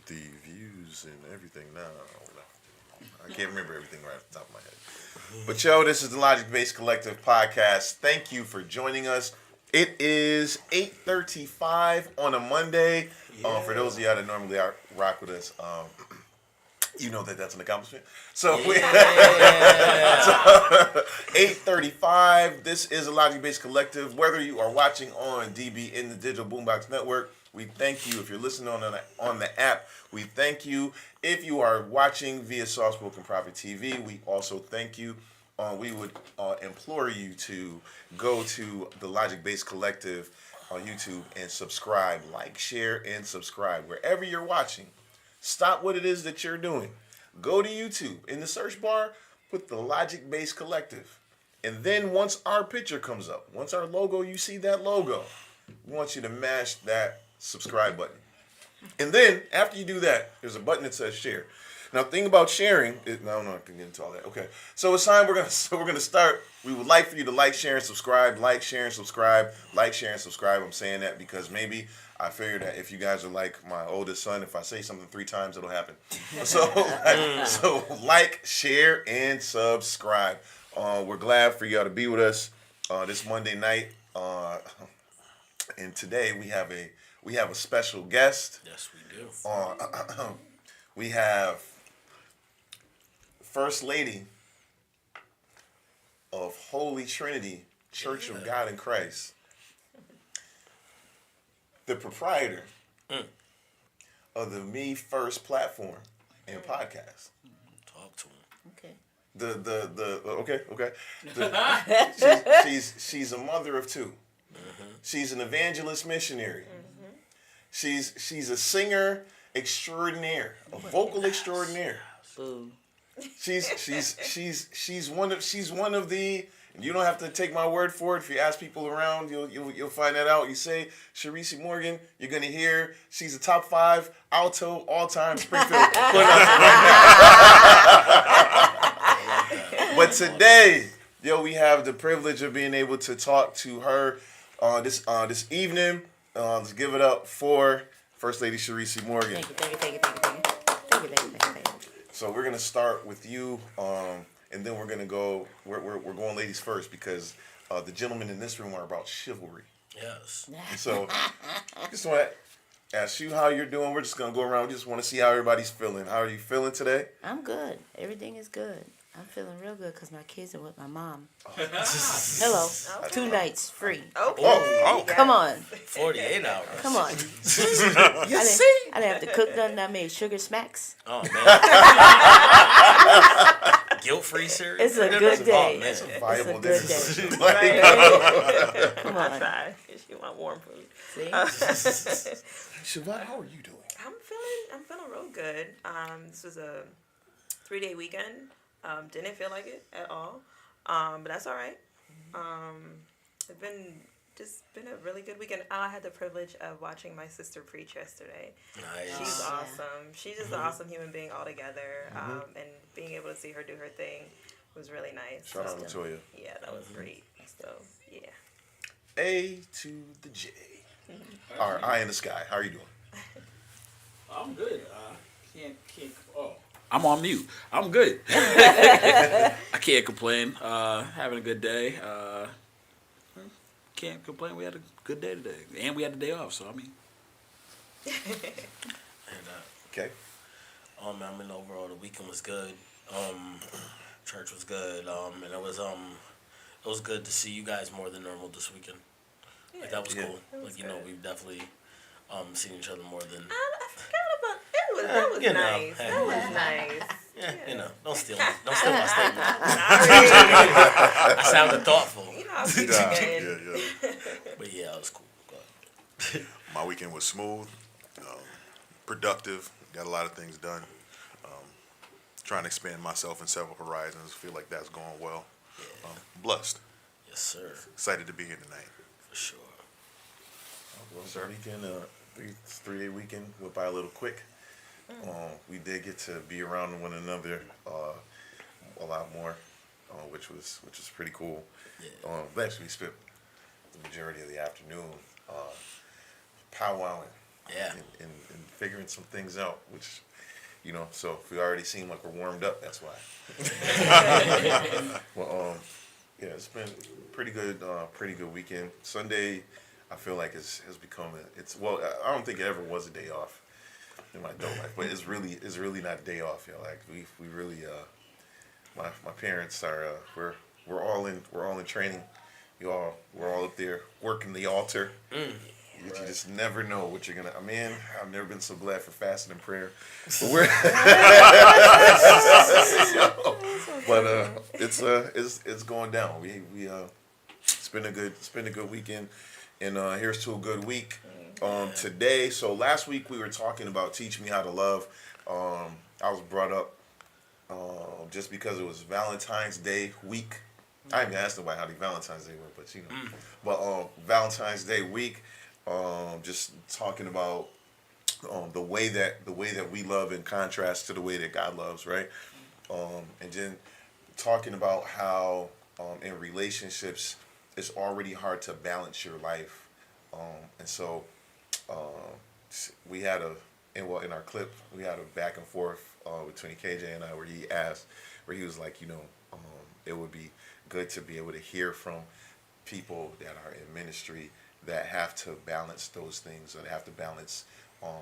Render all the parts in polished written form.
The views and everything now. I can't remember everything right off the top of my head. But yo, this is the Logic Based Collective podcast. Thank you for joining us. It is 8:35 on a Monday. For those of y'all that normally rock with us, you know that's an accomplishment. So, so 8:35. This is a Logic Based Collective. Whether you are watching on DB in the Digital Boombox Network, we thank you. If you're listening on the app, we thank you. If you are watching via Soft Spoken Prophet TV, we also thank you. We would implore you to go to the Logic Based Collective on YouTube and subscribe, like, share, and subscribe. Wherever you're watching, stop what it is that you're doing. Go to YouTube. In the search bar, put the Logic Based Collective. And then once our picture comes up, once our logo, you see that logo, we want you to mash that subscribe button. And then after you do that, there's a button that says share. Now, thing about sharing, no, I'm not gonna get into all that. Okay, so it's time we're gonna start. We would like for you to like, share, and subscribe. Like, share, and subscribe. Like, share, and subscribe. I'm saying that because maybe I figured that if you guys are like my oldest son, if I say something 3 times, it'll happen. So like, share, and subscribe. We're glad for y'all to be with us this Monday night. And today we have a special guest. Yes, we do. We have First Lady of Holy Trinity Church of God in Christ, the proprietor of the Me First platform and podcast. Talk to him. Okay. She's a mother of 2. She's an evangelist missionary. She's a singer extraordinaire, a vocal extraordinaire. Boo. She's one of the. You don't have to take my word for it. If you ask people around, you'll find that out. You say Sharice Morgan, you're gonna hear she's a top 5 alto all time Springfield. But today, we have the privilege of being able to talk to her this evening. Let's give it up for First Lady Sharice Morgan. Thank you. So we're gonna start with you, and then we're gonna go. We're going ladies first because the gentlemen in this room are about chivalry. Yes. So just want to ask you how you're doing. We're just gonna go around. We just want to see how everybody's feeling. How are you feeling today? I'm good. Everything is good. I'm feeling real good because my kids are with my mom. Hello. 2 nights free. Oh, come on. 48 hours. Come on. I didn't have to cook nothing. I made sugar smacks. Oh, man. Guilt-free cereal? It's a good day. Oh, man. It's a viable good day. Come on. I tried. She want warm food. See? Siobhan, how are you doing? I'm feeling real good. This was a 3-day weekend. Didn't feel like it at all. But that's all right. I've been just been a really good weekend. I had the privilege of watching my sister preach yesterday. Nice. She's Yeah. awesome. She's just an awesome human being altogether. And being able to see her do her thing was really nice. Shout out So, Latoya. yeah, that was great. So, yeah. A to the J. All right, eye in the sky. How are you doing? I'm good. Can't. Oh, I'm on mute. I'm good. I can't complain. Having a good day. Can't complain. We had a good day today, and we had the day off. So I mean, And, Okay. I mean, overall, the weekend was good. Church was good. And it was good to see you guys more than normal this weekend. Like, that was Yeah. cool. That was Like, you know, good. we've definitely seen each other more than. I forgot about that. Was You know, nice. hey. That was nice. Yeah, you know, don't steal my statement. Sorry. I sounded thoughtful. You know, I'll keep forgetting. Yeah. But yeah, it was cool. Go ahead. My weekend was smooth, productive. Got a lot of things done. Trying to expand myself in several horizons. Feel like that's going well. Blessed. Yes, sir. Excited to be here tonight. For sure. Well, weekend, 3-day weekend went by a little quick. We did get to be around one another a lot more, which was pretty cool. Yeah. We actually spent the majority of the afternoon powwowing Yeah. and figuring some things out, which, you know, so if we already seem like we're warmed up, that's why. Well, yeah, it's been pretty good weekend. Sunday, I feel like has become I don't think it ever was a day off in my adult life, but it's really not a day off. You know, like we really my parents are we're all in training. We're all up there working the altar. You just never know what you're gonna. I've never been so glad for fasting and prayer. But it's going down. It's been a good weekend, and here's to a good week. Today, so last week we were talking about teach me how to love. I was brought up just because it was Valentine's Day week. I even asked nobody how the Valentine's Day went, but you know, but Valentine's Day week. Just talking about the way that we love in contrast to the way that God loves, right? And then talking about how in relationships it's already hard to balance your life, and so we had in our clip we had a back and forth between KJ and I where he was like, you know, it would be good to be able to hear from people that are in ministry that have to balance those things, or they have to balance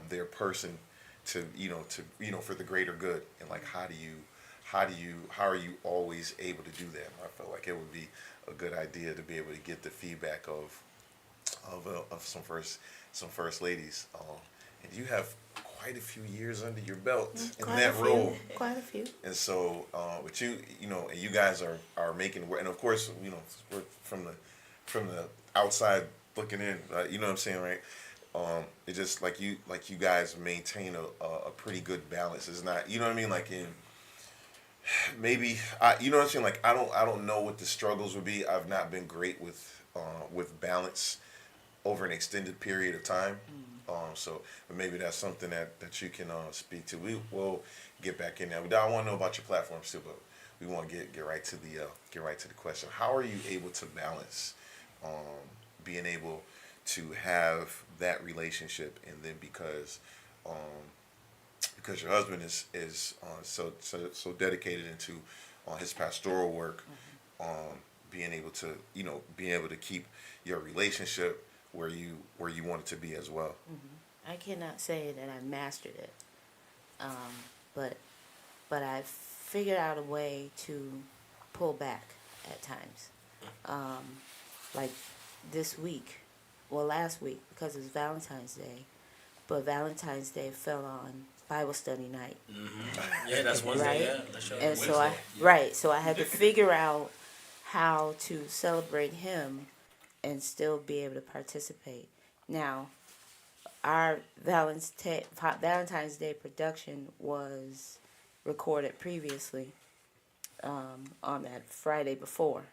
their person to for the greater good. And like, how are you always able to do that? I felt like it would be a good idea to be able to get the feedback of some first ladies. And you have quite a few years under your belt in that role. Quite a few. And so, but you know, and you guys are making it work. And of course, you know, we're from the outside looking in. You know what I'm saying, right? It's just like you guys maintain a pretty good balance. It's not, you know what I mean, like in maybe you know what I'm saying. Like I don't know what the struggles would be. I've not been great with balance over an extended period of time. So maybe that's something that you can speak to. We will get back in there. I want to know about your platforms too, but we want to get right to the question. How are you able to balance being able to have that relationship, and then because your husband is so dedicated into his pastoral work, being able to keep your relationship where you want it to be as well. I cannot say that I mastered it, but I figured out a way to pull back at times. Like last week, because it was Valentine's Day, but Valentine's Day fell on Bible study night. Mm-hmm. Yeah, that's Wednesday. Right? Yeah, that's your And Wednesday. so I had to figure out how to celebrate him and still be able to participate. Now, our Valentine's Day production was recorded previously on that Friday before.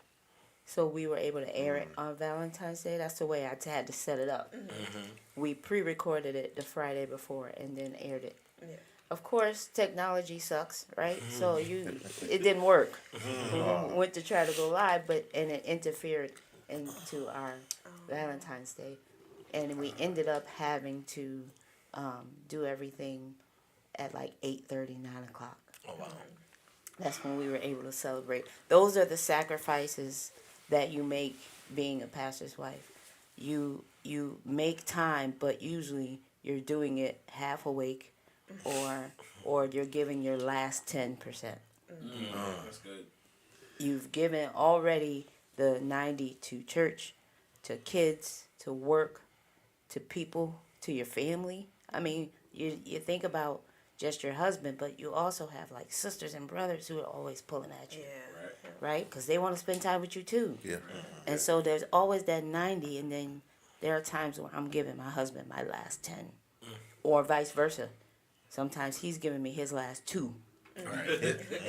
so we were able to air it on Valentine's Day. That's the way I had to set it up. We pre-recorded it the Friday before and then aired it. Yeah. Of course, technology sucks, right? So it didn't work. We went to try to go live, and it interfered into our Valentine's Day, and we ended up having to do everything at like 8:30, 9:00. Oh wow. That's when we were able to celebrate. Those are the sacrifices that you make being a pastor's wife. You make time, but usually you're doing it half awake, or you're giving your last 10%. That's good. You've given already the 90 to church, to kids, to work, to people, to your family. I mean, you think about just your husband, but you also have like sisters and brothers who are always pulling at you, right? Because they want to spend time with you too. Yeah. And so there's always that 90, and then there are times where I'm giving my husband my last 10, or vice versa. Sometimes he's giving me his last 2,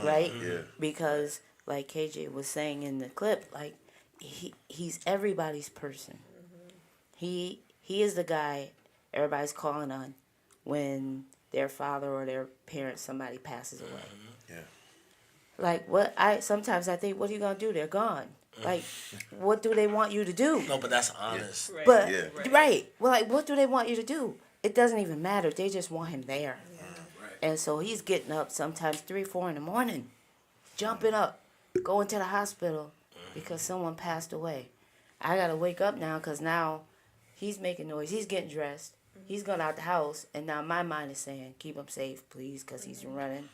right? Yeah. Because like KJ was saying in the clip, like he's everybody's person. He is the guy everybody's calling on when their father or their parent, somebody passes away. Yeah. Like sometimes I think, what are you gonna do? They're gone. Like, what do they want you to do? No, but that's honest. Right. But Yeah. right. Well, like, what do they want you to do? It doesn't even matter. They just want him there. And so he's getting up sometimes 3, 4 in the morning, jumping up, going to the hospital because someone passed away. I gotta wake up now because now he's making noise. He's getting dressed. He's going out the house, and now my mind is saying, keep him safe, please, because he's running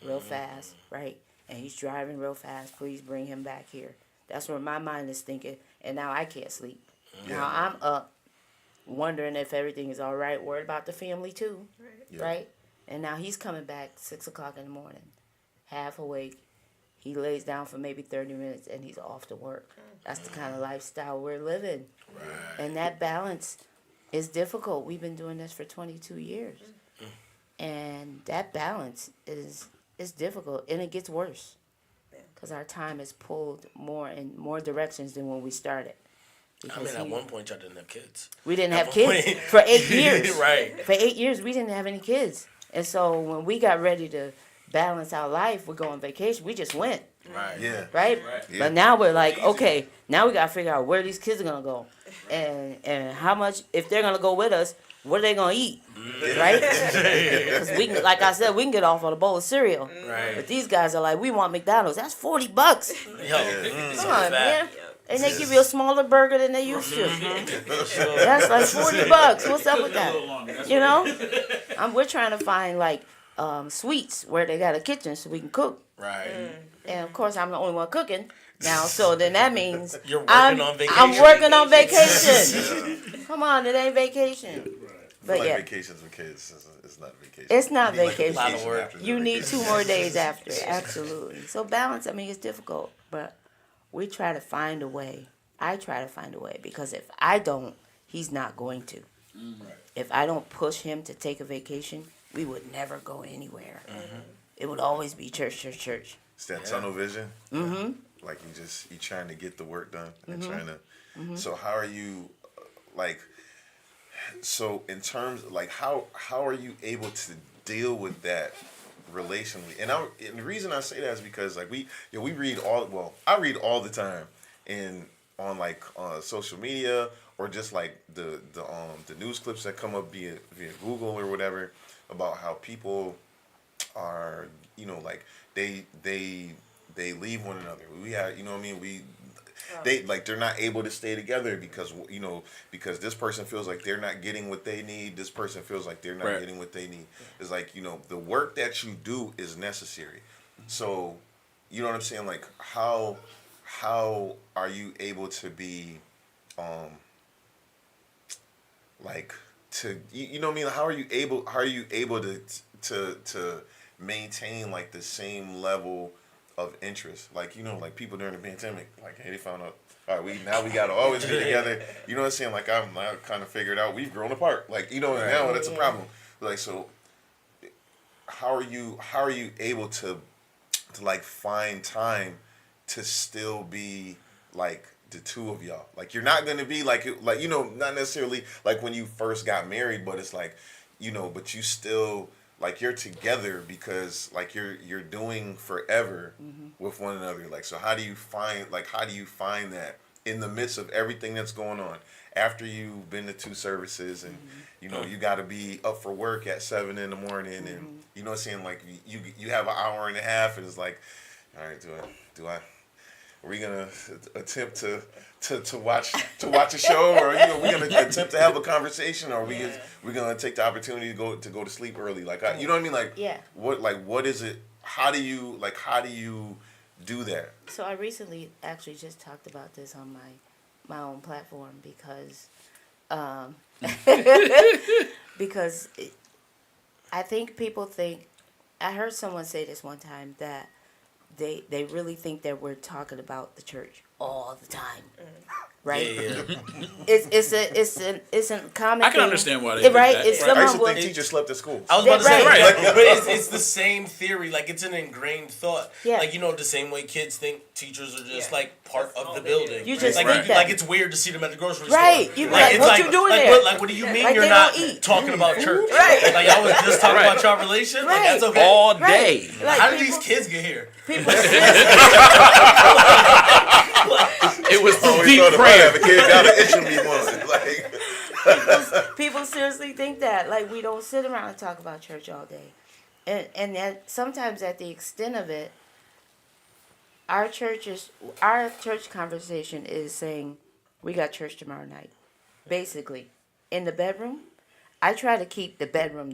real fast, right? And he's driving real fast. Please bring him back here. That's where my mind is thinking, and now I can't sleep. Now I'm up, wondering if everything is all right, worried about the family too, right? And now he's coming back 6 o'clock in the morning, half awake. He lays down for maybe 30 minutes, and he's off to work. That's the kind of lifestyle we're living. And that balance is difficult. We've been doing this for 22 years. And that balance is difficult, and it gets worse because our time is pulled more in more directions than when we started. I mean, at one point, y'all didn't have kids. We didn't At have one kids point- for 8 years. Right. For 8 years, we didn't have any kids. And so when we got ready to balance our life, we're going on vacation, we just went, Right. Yeah. right? Yeah. But now we're like, okay, now we got to figure out where these kids are going to go. And how much, if they're going to go with us, what are they going to eat, right? Because we can, like I said, we can get off on a bowl of cereal. Right. But these guys are like, we want McDonald's. That's $40. Yo, Come on, man. And they give you a smaller burger than they used to. That's like $40. What's up with that? You know? We're trying to find like suites where they got a kitchen so we can cook. Right. And of course, I'm the only one cooking now. So then that means You're working on vacation. I'm working on vacation. Come on, it ain't vacation. But Like yeah, vacations with kids, it's not vacation. it's not You need, like, a vacation. lot of work. after the You need vacation. 2 more days after. Absolutely. So balance, I mean, it's difficult, but we try to find a way. I try to find a way because if I don't, he's not going to. If I don't push him to take a vacation, we would never go anywhere. It would always be church, church, church. It's that tunnel vision. Mm-hmm. Like you trying to get the work done and trying to. So how are you, like? So in terms like how are you able to deal with that relationally? And the reason I say that is because like we read I read all the time on social media or just like the news clips that come up via Google or whatever about how people are like they leave one another. We have what I mean they're not able to stay together because this person feels like they're not getting what they need. This person feels like they're not getting what they need. It's like the work that you do is necessary. So you know what I'm saying? Like how are you able to be like to you know what I mean? How are you able to maintain like the same level of interest? Like like people during the pandemic, like hey, they found out all right, we gotta always be together. You know what I'm saying? Like I kind of figured out we've grown apart. Like now that's a problem. Like so, how are you able to like find time to still be like the two of y'all. Like you're not gonna be like not necessarily like when you first got married, but it's like but you still like you're together because like you're doing forever with one another. Like so, how do you find that in the midst of everything that's going on? After you've been to 2 services and you got to be up for work at 7 in the morning and you know what I'm saying, like you have an hour and a half and it's like, all right, are we gonna attempt to watch a show, or are we gonna attempt to have a conversation, or we're gonna take the opportunity to go to sleep early, like you know what I mean, like what is it? How do you do that? So I recently actually just talked about this on my own platform because because I think people think, I heard someone say this one time, that they really think that we're talking about the church all the time, right? Yeah. It's a common. I can thing. understand why they think right. that. It's I used to someone think teachers slept at school. I was about to say, Right. but it's the same theory. Like it's an ingrained thought. Yeah. Like the same way kids think teachers are just like part That's of all the they do. building. You just like, think that. like it's weird to see them at the grocery Right. store. You be like, it's what you doing there? What do you mean Like, you're they not don't eat. talking about church? Right. Like y'all was just talking Right. about y'all relation. Like Right. that's okay. All Right. day. Like, How did people- these kids get here? People It was Always deep thought if I prayer. have a kid, gotta issue me one. Like, people seriously think that, like, we don't sit around and talk about church all day, and that sometimes at the extent of it, our church conversation is saying we got church tomorrow night. Basically, in the bedroom, I try to keep the bedroom.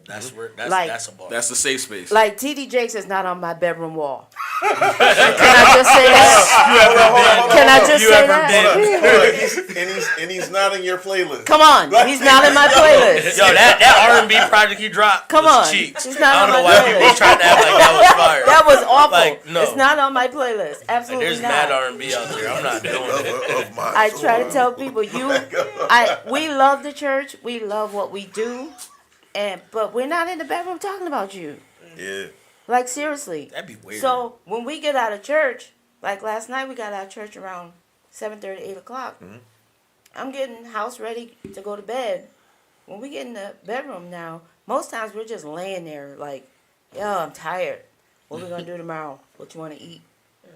That's where Like- that's a bar. That's the safe space. Like TD Jakes is not on my bedroom wall. Can I just say that? Can I just You say ever that? been? and he's not in your playlist. Come on, he's not in my playlist. Yo, that R&B project you dropped Come was on. cheeks. It's not I on don't know my why playlist. people was trying to act like that was fire. That was awful. Like, no. It's not on my playlist. Like, Absolutely there's not. mad R&B out there. I'm not doing it. Of my I soul. try to tell people, we love the church. We love what we do, but we're not in the bedroom talking about you. Yeah. Like, seriously. That'd be weird. So when we get out of church, like last night, we got out of church around 7:30, 8 o'clock. I'm getting house ready to go to bed. When we get in the bedroom now, most times we're just laying there like, yo, I'm tired. What we gonna do tomorrow? What you want to eat?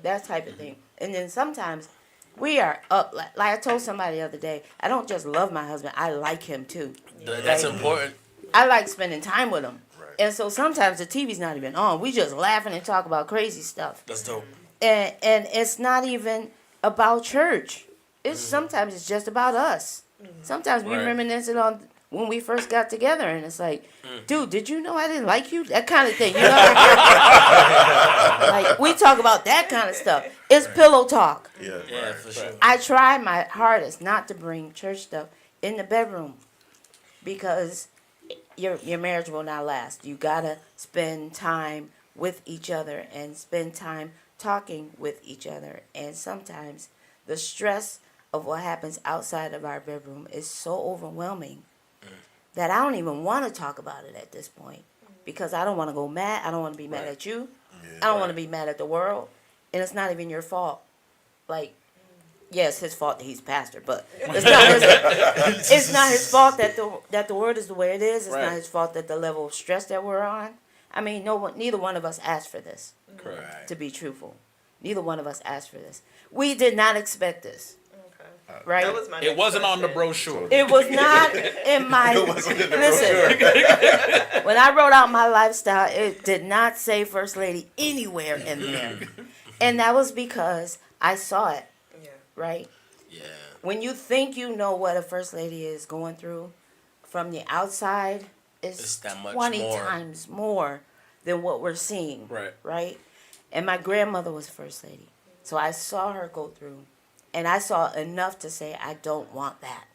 That type of thing. And then sometimes we are up. Like I told somebody the other day, I don't just love my husband, I like him too. That's important. I like spending time with him. Right. And so sometimes the TV's not even on. We just laughing and talk about crazy stuff. That's dope. And it's not even about church. It's sometimes it's just about us. Sometimes we Right. reminiscing on when we first got together, and it's like, dude, did you know I didn't like you? That kind of thing, you know. Like we talk about that kind of stuff. It's pillow talk. Yeah. Yeah, Right. for sure. I try my hardest not to bring church stuff in the bedroom because your marriage will not last. You gotta spend time with each other and spend time talking with each other. And sometimes the stress of what happens outside of our bedroom is so overwhelming that I don't even want to talk about it at this point because I don't want to go mad. I don't want to be mad at you. I don't want to be mad at the world. And it's not even your fault. Like, yeah, it's his fault that he's pastor, but it's not his fault that the world is the way it is. It's Right. not his fault that the level of stress that we're on. I mean, neither one of us asked for this. Correct. To be truthful, neither one of us asked for this. We did not expect this, Okay. right? That was my It next wasn't on the question. brochure. It was not in my. It wasn't in the Listen, when I wrote out my lifestyle, it did not say First Lady anywhere in there, and that was because I saw it. Yeah. Right. Yeah. When you think you know what a First Lady is going through, from the outside, It's it's that much 20 more. times more than what we're seeing. Right. Right. And my grandmother was First Lady, so I saw her go through, and I saw enough to say I don't want that.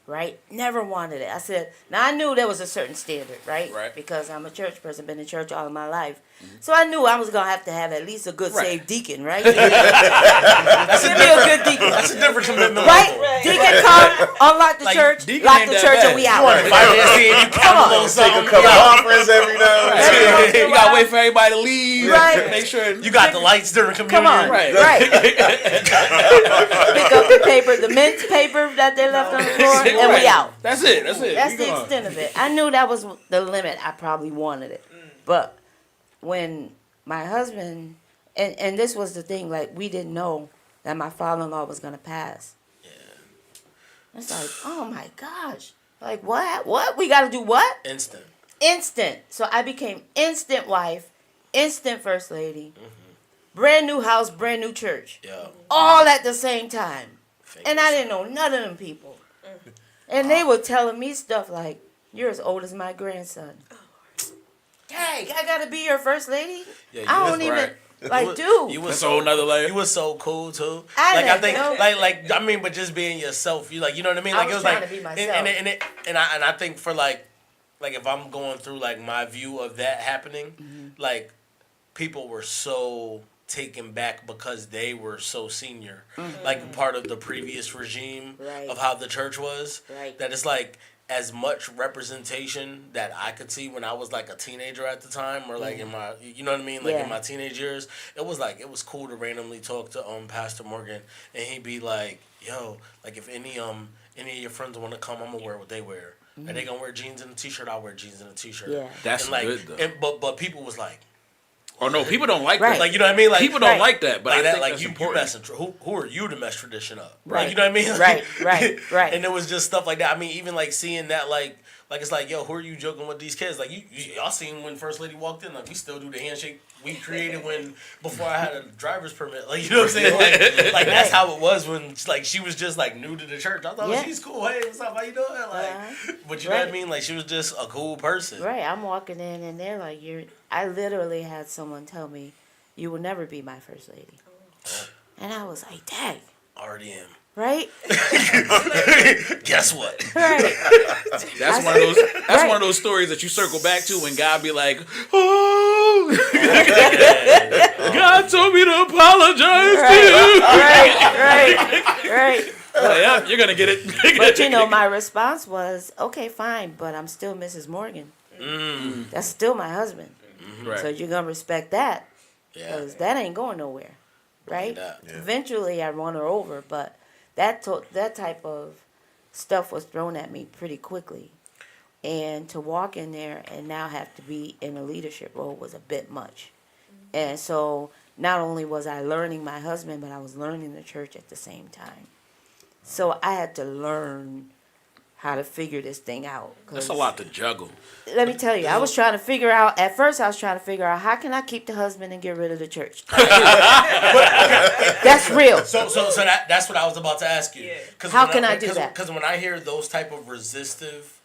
Right? Never wanted it. I said, now I knew there was a certain standard, right? Right. Because I'm a church person, been in church all of my life. So I knew I was going to have at least a good Right. saved deacon, right? Give me a good deacon. That's a different commitment. Right? level. Deacon come, unlock the Like, church, Deacon lock ain't the that church, bad. and we You out. If I didn't see you count a little Take a something, couple you got- offerings every now and then. You gotta wait for everybody to leave. Right. Make sure you got the lights during communion. Come on, Right. right. Pick up the paper, the mint paper that they left on the floor, and we Right. out. That's it. That's it. That's We the gone. extent of it. I knew that was the limit. I probably wanted it, but when my husband and this was the thing, like we didn't know that my father-in-law was gonna pass. It's like, oh my gosh. Like, what? What? We got to do what? Instant. Instant. So I became instant wife, instant first lady, brand new house, brand new church. Yeah. All at the same time. Fake And I as- didn't know none of them people. And they were telling me stuff like, you're as old as my grandson. Dang, I got to be your first lady? Yeah, I you don't was even, right. like, dude. You was That's a so whole nother layer. You was so cool too. I Like I didn't think, know. like I mean, but just being yourself, you like, you know what I mean? I Like was it was trying like, to be and I think for like if I'm going through like my view of that happening, like people were so taken back because they were so senior, like part of the previous regime Right. of how the church was. Right. That it's like as much representation that I could see when I was like a teenager at the time, or like in my, you know what I mean, like Yeah. in my teenage years, it was cool to randomly talk to Pastor Morgan, and he'd be like, "Yo, like if any of your friends want to come, I'm gonna wear what they wear. Are they gonna wear jeans and a t-shirt? I'll wear jeans and a t-shirt." Yeah. That's and like, good though. but people was like, Oh no, people don't like Right. that. like you know what I mean, like People don't Right. like that, but like I that, think like that's you important. messing. Who are you to mess tradition up? Right. Like you know what I mean? Right. And it was just stuff like that. I mean, even like seeing that, like it's like, yo, who are you joking with these kids? Like y'all seen when First Lady walked in, like we still do the handshake we created before I had a driver's permit. Like you know what I'm saying? Like that's how it was when like she was just like new to the church. I thought Yeah. she's cool. Hey, what's up? How you doing? Like, but you know what I mean? Like she was just a cool person. Right, I'm walking in and they're like, I literally had someone tell me, you will never be my first lady. And I was like, dang, Already am. right? Guess what? Right. That's one of those. That's Right. one of those stories that you circle back to when God be like, "Oh, God told me to apologize to you." Right. Like, yeah, you're gonna get it. But you know, my response was, okay, fine, but I'm still Mrs. Morgan. That's still my husband. Right. So you're going to respect that. Yeah. Because that ain't going nowhere. Right? Yeah. Eventually, I won her over, but that type of stuff was thrown at me pretty quickly. And to walk in there and now have to be in a leadership role was a bit much. And so not only was I learning my husband, but I was learning the church at the same time. So I had to learn how to figure this thing out. That's a lot to juggle. Let me tell you, I was trying to figure out, at first I was trying to figure out how can I keep the husband and get rid of the church. That's real. So that's what I was about to ask you. Yeah. How can I do that? Because when I hear those type of resistive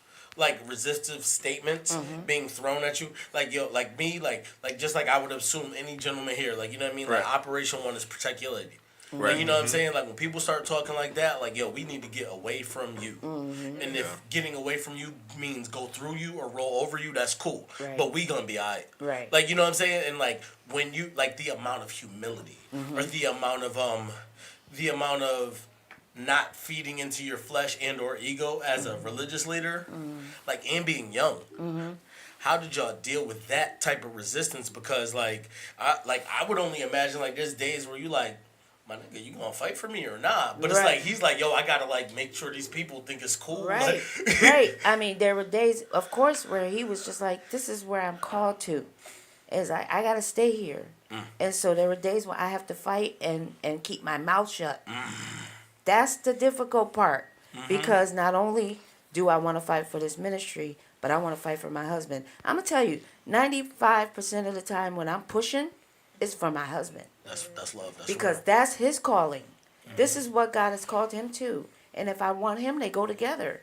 statements being thrown at you, like yo, like me, like just like I would assume any gentleman here, like you know what I mean, like Right. Operation One is protect your lady. Right. Like, you know what I'm saying? Like when people start talking like that, like yo, we need to get away from you. And if getting away from you means go through you or roll over you, that's cool. Right. But we gonna be alright. Right. Like you know what I'm saying? And like when you like the amount of humility or the amount of not feeding into your flesh and or ego as a religious leader, like and being young. How did y'all deal with that type of resistance? Because I would only imagine like there's days where you like, my nigga, you gonna fight for me or not? But it's Right. like he's like, yo, I gotta like make sure these people think it's cool. Right, Like, right. I mean, there were days, of course, where he was just like, this is where I'm called to. Is I got to stay here. And so there were days when I have to fight and keep my mouth shut. That's the difficult part. Because not only do I want to fight for this ministry, but I want to fight for my husband. I'm going to tell you, 95% of the time when I'm pushing, it's for my husband. that's love. That's Because real. that's his calling. This is what God has called him to. And if I want him, they go together.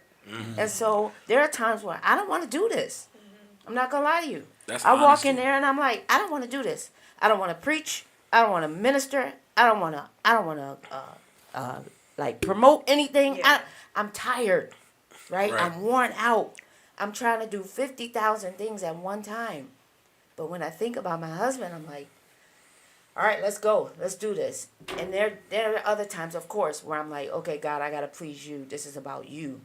And so there are times where I don't want to do this. I'm not going to lie to you. That's I walk honesty. in there and I'm like, I don't want to do this. I don't want to preach. I don't want to minister. I don't want to like promote anything. Yeah. I'm tired, right? Right. I'm worn out. I'm trying to do 50,000 things at one time. But when I think about my husband, I'm like, all right, let's go. Let's do this. And there are other times, of course, where I'm like, okay, God, I got to please you. This is about you.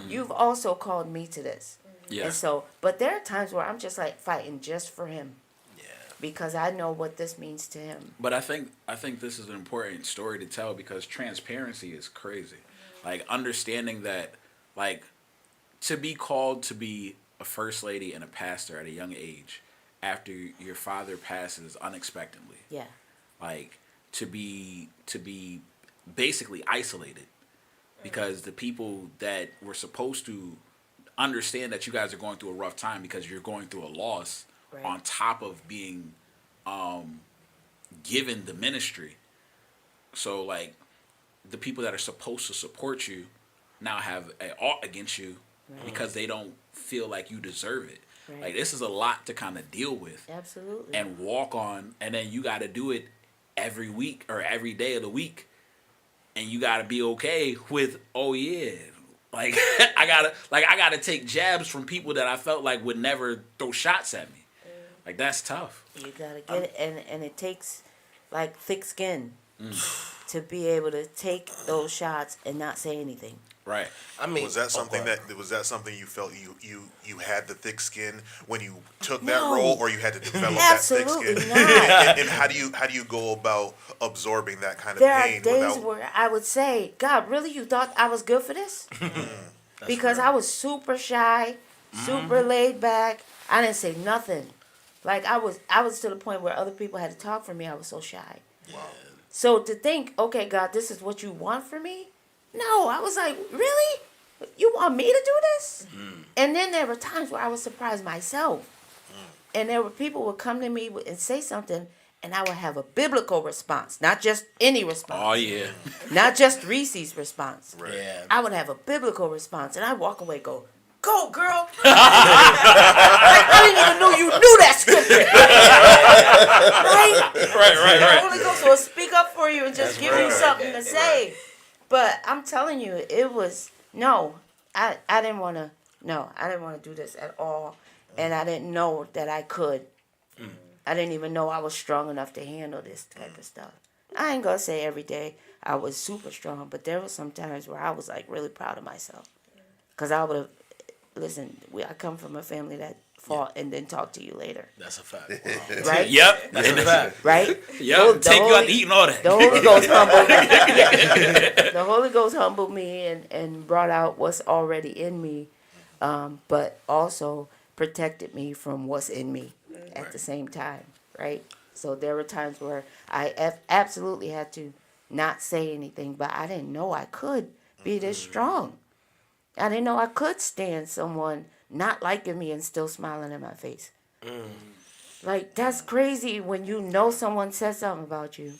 You've also called me to this. Yeah. And so, but there are times where I'm just like fighting just for him Yeah. because I know what this means to him. But I think this is an important story to tell because transparency is crazy. Like understanding that, like, to be called to be a first lady and a pastor at a young age after your father passes unexpectedly. Yeah. Like to be basically isolated because the people that were supposed to understand that you guys are going through a rough time because you're going through a loss Right. on top of being given the ministry. So like the people that are supposed to support you now have a ought against you because they don't feel like you deserve it. Right. Like this is a lot to kind of deal with Absolutely. and walk on, and then you got to do it every week or every day of the week, and you got to be okay with, oh yeah, like I gotta take jabs from people that I felt like would never throw shots at me. Like that's tough. You gotta get it, and it takes like thick skin to be able to take those shots and not say anything. Right. I mean, Was that something oh, that you felt you had the thick skin when you took that No. role, or you had to develop that thick Absolutely skin? not. And how do you go about absorbing that kind of There are pain days without? where I would say, God, really, you thought I was good for this? Because real. I was super shy, super laid back. I didn't say nothing. Like I was to the point where other people had to talk for me. I was so shy. Wow. So to think, okay, God, this is what you want for me? No, I was like, really? You want me to do this? And then there were times where I was surprised myself. And there were people who would come to me and say something, and I would have a biblical response, not just any response. Oh yeah. Not just Reese's response. Right. Yeah. I would have a biblical response, and I'd walk away and go, go, girl. Like, I didn't even know you knew that scripture. Right? The Holy Ghost will speak up for you and just give you something to say. But I'm telling you, it was, no, I didn't want to do this at all. And I didn't know that I could. I didn't even know I was strong enough to handle this type of stuff. I ain't going to say every day I was super strong, but there were some times where I was like really proud of myself. Because I would have, listen, I come from a family that fought and then talked to you later. That's a fact. Right? Yep. That's a fact. Right? Yep. The Take you out Holy- to eat and all that. The Holy Ghost humbled me. The Holy Ghost humbled me and brought out what's already in me, but also protected me from what's in me at the same time, right? So there were times where I absolutely had to not say anything, but I didn't know I could be this strong. I didn't know I could stand someone not liking me and still smiling in my face. Like, that's crazy when you know someone said something about you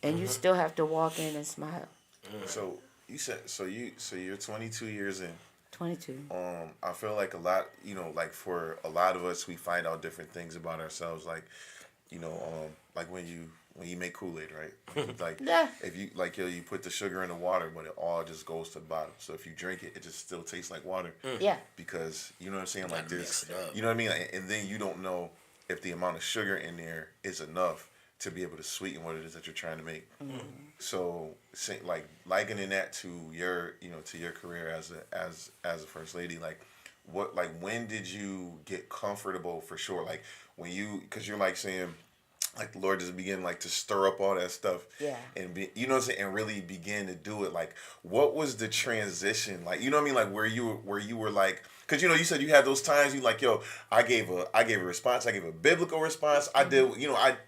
and you still have to walk in and smile. So you said you're 22 years in. 22. I feel like a lot, like for a lot of us, we find out different things about ourselves. Like, like when you make Kool-Aid, right? Like, Yeah. if you like, you put the sugar in the water, but it all just goes to the bottom. So if you drink it, it just still tastes like water. Yeah. Because you know what I'm saying, like Gotta this, mix it up. you know what I mean, and then you don't know if the amount of sugar in there is enough to be able to sweeten what it is that you're trying to make. So, like likening that to your, to your career as a first lady, like when did you get comfortable for sure? Like when because you're like saying, like the Lord just began like to stir up all that stuff, Yeah. and be, you know what I'm saying, and really begin to do it. Like, what was the transition? Like, you know what I mean? Like where you were like, because you said you had those times you like, yo, I gave a response, I gave a biblical response, I did,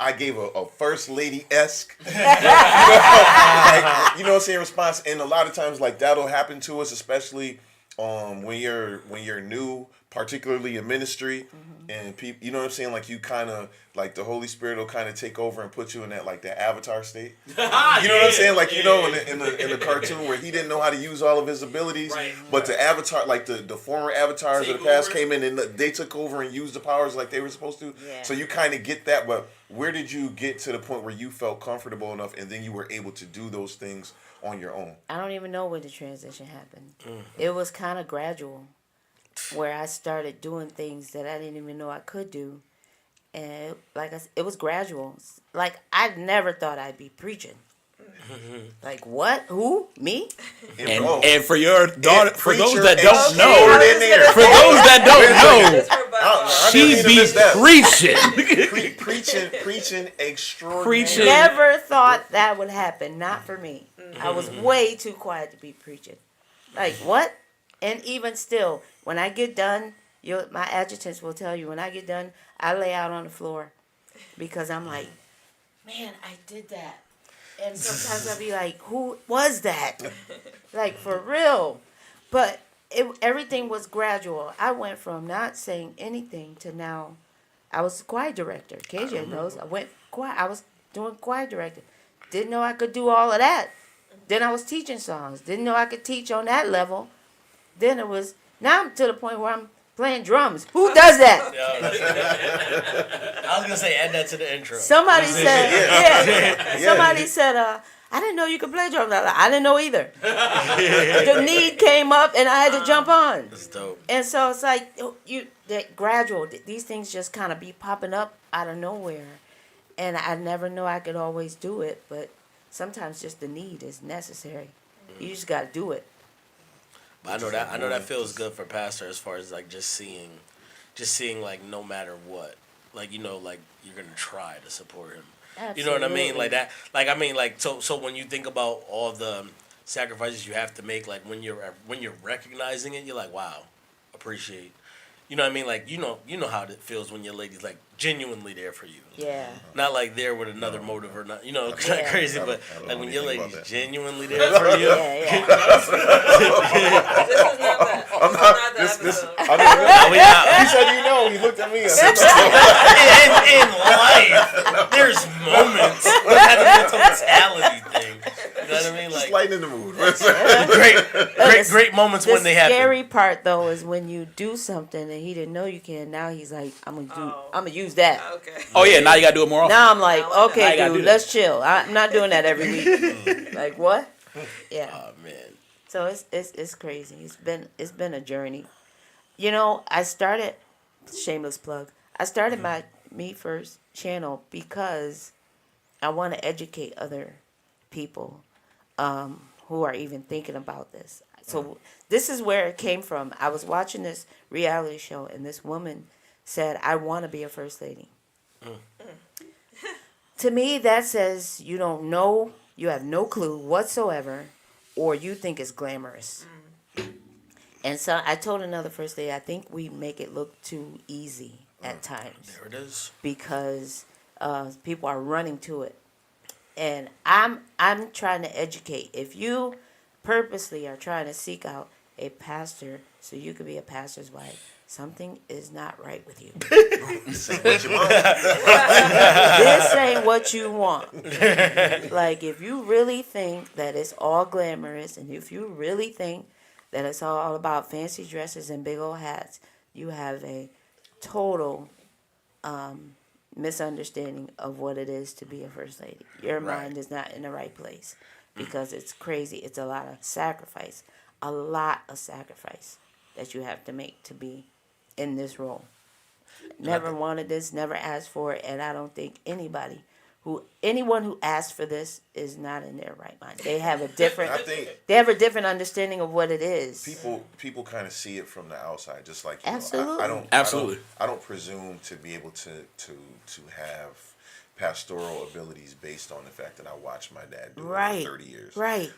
I gave a first lady-esque, like, you know what I'm saying, response, and a lot of times like that'll happen to us, especially when you're new, particularly in ministry, and people, you know what I'm saying, like you kind of like the Holy Spirit will kind of take over and put you in that like that avatar state. You know what I'm saying, like in the cartoon where he didn't know how to use all of his abilities, but the avatar, like the former avatars of the past came in and they took over and used the powers like they were supposed to. Yeah. So you kind of get that, but where did you get to the point where you felt comfortable enough and then you were able to do those things on your own? I don't even know when the transition happened. It was kind of gradual, where I started doing things that I didn't even know I could do. And like I said, it was gradual. Like I never thought I'd be preaching. Like what? Who? Me? And for your daughter, for those that preacher don't extraordinaire. know, for those that don't Just know, for butt I off. she didn't mean to be miss that. preaching. Preaching extraordinary. Preaching. Never thought that would happen. Not for me. I was way too quiet to be preaching. Like what? And even still, when I get done, my adjutants will tell you when I get done, I lay out on the floor because I'm like, man, I did that. And sometimes I'll be like, who was that? Like for real. But everything was gradual. I went from not saying anything to now I was choir director. KJ knows. I went choir. I was doing choir director. Didn't know I could do all of that. Then I was teaching songs. Didn't know I could teach on that level. Then it was, now I'm to the point where I'm playing drums. Who does that? I was gonna say add that to the intro. Somebody said, somebody said, I didn't know you could play drums. I didn't know either. The need came up and I had to jump on. That's dope. And so it's like, that gradual, these things just kind of be popping up out of nowhere. And I never know I could always do it, but sometimes just the need is necessary. You just got to do it. But I know that feels good for pastor as far as like just seeing like no matter what, like like you're gonna try to support him. Absolutely. You know what I mean? Like that. Like I mean, like so when you think about all the sacrifices you have to make, like when you're recognizing it, you're like, wow, appreciate. You know what I mean? Like you know how it feels when your lady's like genuinely there for you. Yeah. Not like there with another motive or not. It's not Yeah. crazy, I but don't like know when your anything lady's about that. genuinely there for you. Yeah. This is not the episode. I didn't know. No, we not. He said, he looked at me. I said, in life, there's moments. We have a mental mentality thing. You know what I mean? just Like lighten the mood. great moments when they The happen. scary part though is when you do something and he didn't know you can. Now he's like, I'm gonna use that. Okay. Oh yeah, now you gotta do it more often. Now I'm like, Now I okay, gotta do dude, that. let's chill. I'm not doing that every week. Like what? Yeah. Oh man. So it's crazy. It's been a journey. I started, shameless plug. I started my Me First channel because I want to educate other people who are even thinking about this. So this is where it came from. I was watching this reality show and this woman said, I want to be a first lady. To me, that says you don't know, you have no clue whatsoever, or you think it's glamorous. And so I told another first lady, I think we make it look too easy at times There it is. because people are running to it. And I'm trying to educate. If you purposely are trying to seek out a pastor so you could be a pastor's wife, something is not right with you. Say what you want. This ain't what you want. Like, if you really think that it's all glamorous, and if you really think that it's all about fancy dresses and big old hats, you have a total misunderstanding of what it is to be a first lady. Your mind is not in the right place because it's crazy. It's a lot of sacrifice. A lot of sacrifice that you have to make to be in this role. Never wanted this, never asked for it, and I don't think anyone who asks for this is not in their right mind. They have a different I think they have a different understanding of what it is. people kind of see it from the outside, just like you. Absolutely. Absolutely. I don't presume to be able to have pastoral abilities based on the fact that I watched my dad do it Right. for 30 years. Right.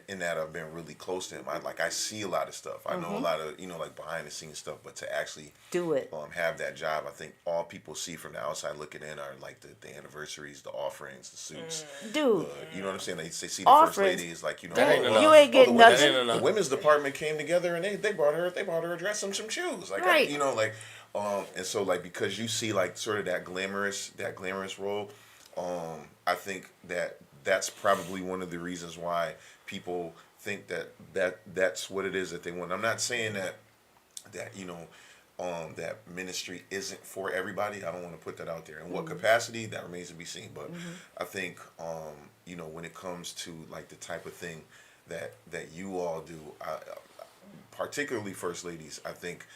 In that I've been really close to him. I see a lot of stuff. I know a lot of like behind the scenes stuff, but to actually Do it. have that job, I think all people see from the outside looking in are like the anniversaries, the offerings, the suits. Dude. You know what I'm saying? They see the Offerings. first lady is like That ain't enough. You ain't getting the nothing. women's, the women's department came together and they bought her a dress and some shoes. Like Right. and so like because you see like sort of that glamorous role, I think that's probably one of the reasons why people think that's what it is that they want. I'm not saying that that ministry isn't for everybody. I don't want to put that out there. In what capacity, that remains to be seen. But I think when it comes to like the type of thing that you all do, particularly first ladies, I think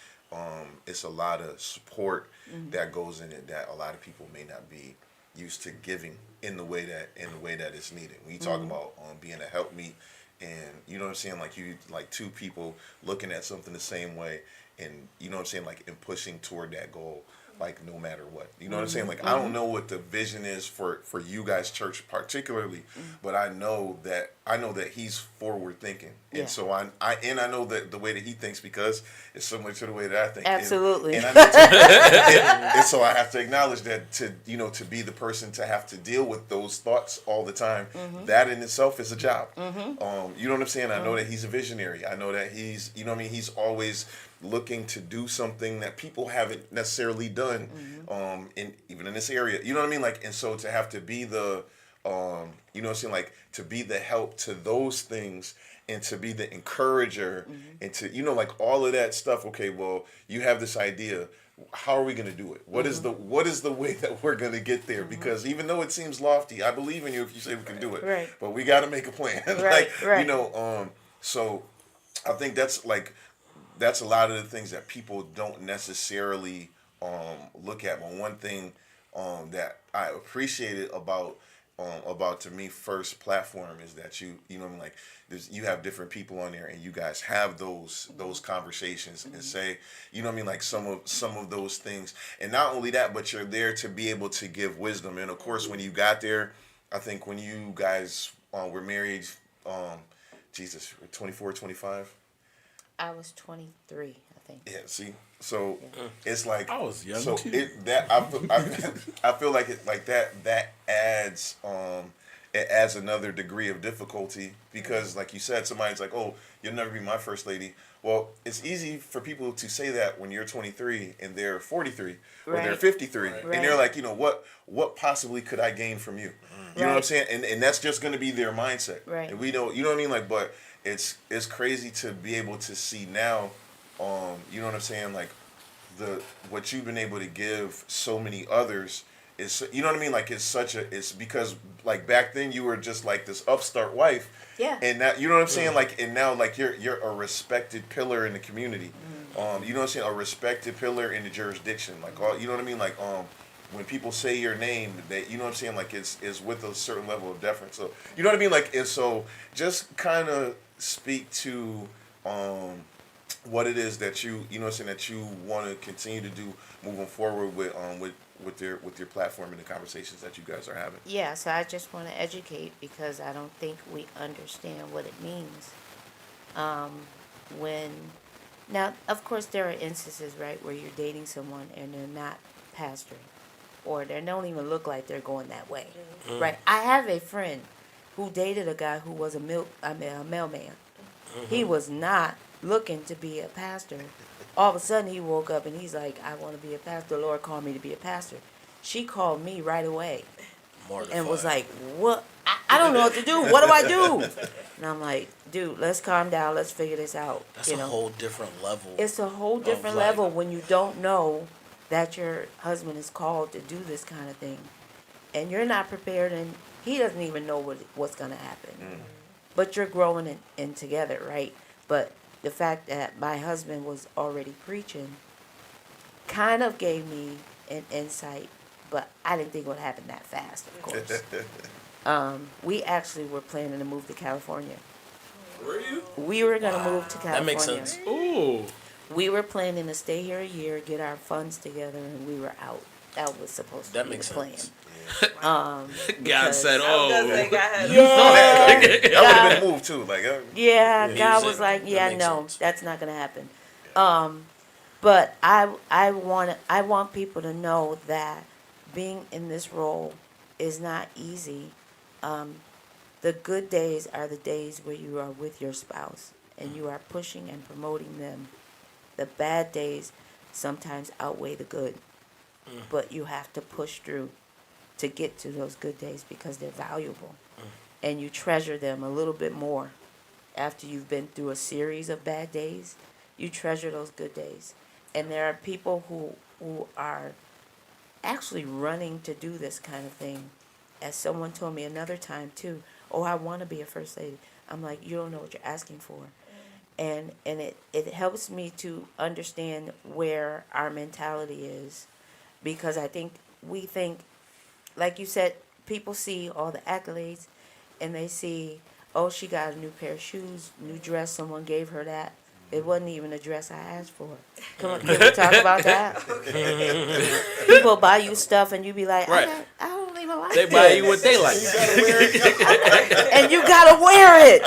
it's a lot of support that goes in it that a lot of people may not be used to giving in the way that it's needed. When you talk about being a helpmeet, and you know what I'm saying, like you like two people looking at something the same way, and you know what I'm saying, like and pushing toward that goal, like no matter what. You know what I'm saying? Like I don't know what the vision is for you guys church particularly, but I know that he's forward thinking. Yeah. And so I know that the way that he thinks because it's similar to the way that I think. Absolutely. And I need to, and so I have to acknowledge that to be the person to have to deal with those thoughts all the time, that in itself is a job. You know what I'm saying? I know that he's a visionary. I know that he's, you know what I mean, he's always looking to do something that people haven't necessarily done even in this area. You know what I mean? Like, and so to have to be the you know what I'm saying, like to be the help to those things and to be the encourager and to, you know, like all of that stuff. Okay, well, you have this idea. How are we going to do it? What is the way that we're going to get there? Because even though it seems lofty, I believe in you if you say we can do it. Right. But we got to make a plan. Right, right. You know, so I think that's a lot of the things that people don't necessarily look at. But one thing that I appreciated about to me First Platform is that you know what I mean, like you have different people on there and you guys have those conversations and say, you know what I mean, like some of those things. And not only that, but you're there to be able to give wisdom. And of course, when you got there, I think when you guys were married, 24, 25. I was 23, I think. Yeah, see, so it's like I was young so too. I feel like it like that adds it adds another degree of difficulty because like you said, somebody's like, oh, you'll never be my first lady. Well, it's easy for people to say that when you're 23 and they're 43 or they're Right. 53 Right. and they're like, you know, what possibly could I gain from you? You know what I'm Right. saying? And that's just going to be their mindset. Right. And we don't, you know what I mean? Like, but it's crazy to be able to see now, you know what I'm saying? Like what you've been able to give so many others is, you know what I mean? Like it's because like back then you were just like this upstart wife. Yeah. And now, you know what I'm saying? Like, and now like you're a respected pillar in the community. You know what I'm saying? A respected pillar in the jurisdiction. Like all, you know what I mean? Like, when people say your name, that, you know what I'm saying, like it's with a certain level of deference. So you know what I mean, like, and so just kind of speak to what it is that you know what I'm saying, that you want to continue to do moving forward with your platform and the conversations that you guys are having. Yeah, so I just want to educate because I don't think we understand what it means. Now, of course, there are instances, right, where you're dating someone and they're not pastoring, or they don't even look like they're going that way, right? I have a friend who dated a guy who was a mailman. He was not looking to be a pastor. All of a sudden, he woke up and he's like, "I want to be a pastor. The Lord called me to be a pastor." She called me right away and was like, "What? I don't know what to do. What do I do?" And I'm like, "Dude, let's calm down. Let's figure this out." That's a whole different level. It's a whole different like- level when you don't know that your husband is called to do this kind of thing, and you're not prepared, and he doesn't even know what's gonna happen. But you're growing in together, right? But the fact that my husband was already preaching kind of gave me an insight, but I didn't think it would happen that fast, of course. We actually were planning to move to California. Were you? We were gonna move to California. That makes sense. Ooh. We were planning to stay here a year, get our funds together, and we were out. That was supposed to That be makes the plan. sense. God Because- said, I was gonna "Oh, say, go ahead. Yeah. That would have been a move too. Like, Yeah, Yeah, God you was said like, that yeah, makes no, sense. that's not gonna happen. But I want people to know that being in this role is not easy. The good days are the days where you are with your spouse and you are pushing and promoting them. The bad days sometimes outweigh the good, but you have to push through to get to those good days because they're valuable, and you treasure them a little bit more after you've been through a series of bad days. You treasure those good days, and there are people who are actually running to do this kind of thing. As someone told me another time too, "Oh, I want to be a first lady." I'm like, "You don't know what you're asking for." and it helps me to understand where our mentality is, because I think we think, like you said, people see all the accolades and they see, oh, she got a new pair of shoes, new dress, someone gave her that. It wasn't even a dress I asked for. Come on, can we talk about that? People buy you stuff and you be like, Right. I don't even like They this. buy you what they like. And you gotta wear it.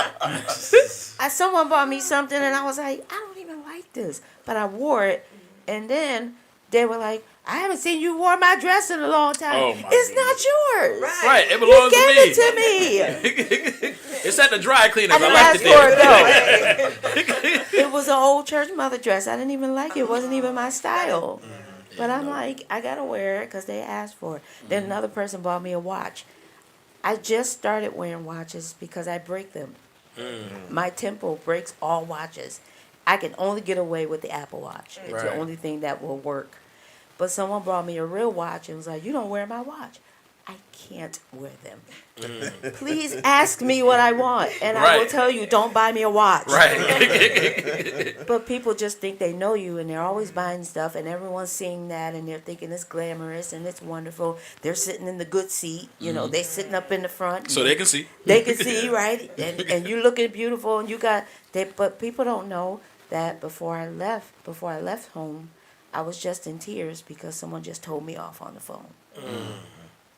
Someone bought me something and I was like, I don't even like this, but I wore it, and then they were like, I haven't seen you wore my dress in a long time. Oh, my it's goodness. not yours. Right, it You belongs gave to me. it to me. It's at the dry cleaners. I I didn't like ask it for it there. though. It was an old church mother dress. I didn't even like it. It wasn't even my style. But I'm like, I gotta wear it because they asked for it. Then another person bought me a watch. I just started wearing watches because I break them. My tempo breaks all watches. I can only get away with the Apple Watch. It's the Right. only thing that will work. But someone brought me a real watch and was like, you don't wear my watch. I can't wear them. Please ask me what I want, and I will Right. tell you, don't buy me a watch. Right. But people just think they know you, and they're always buying stuff, and everyone's seeing that, and they're thinking it's glamorous and it's wonderful. They're sitting in the good seat, they're sitting up in the front. So they can see. They can see, right? And you looking beautiful, and you got but people don't know that before I left home, I was just in tears because someone just told me off on the phone.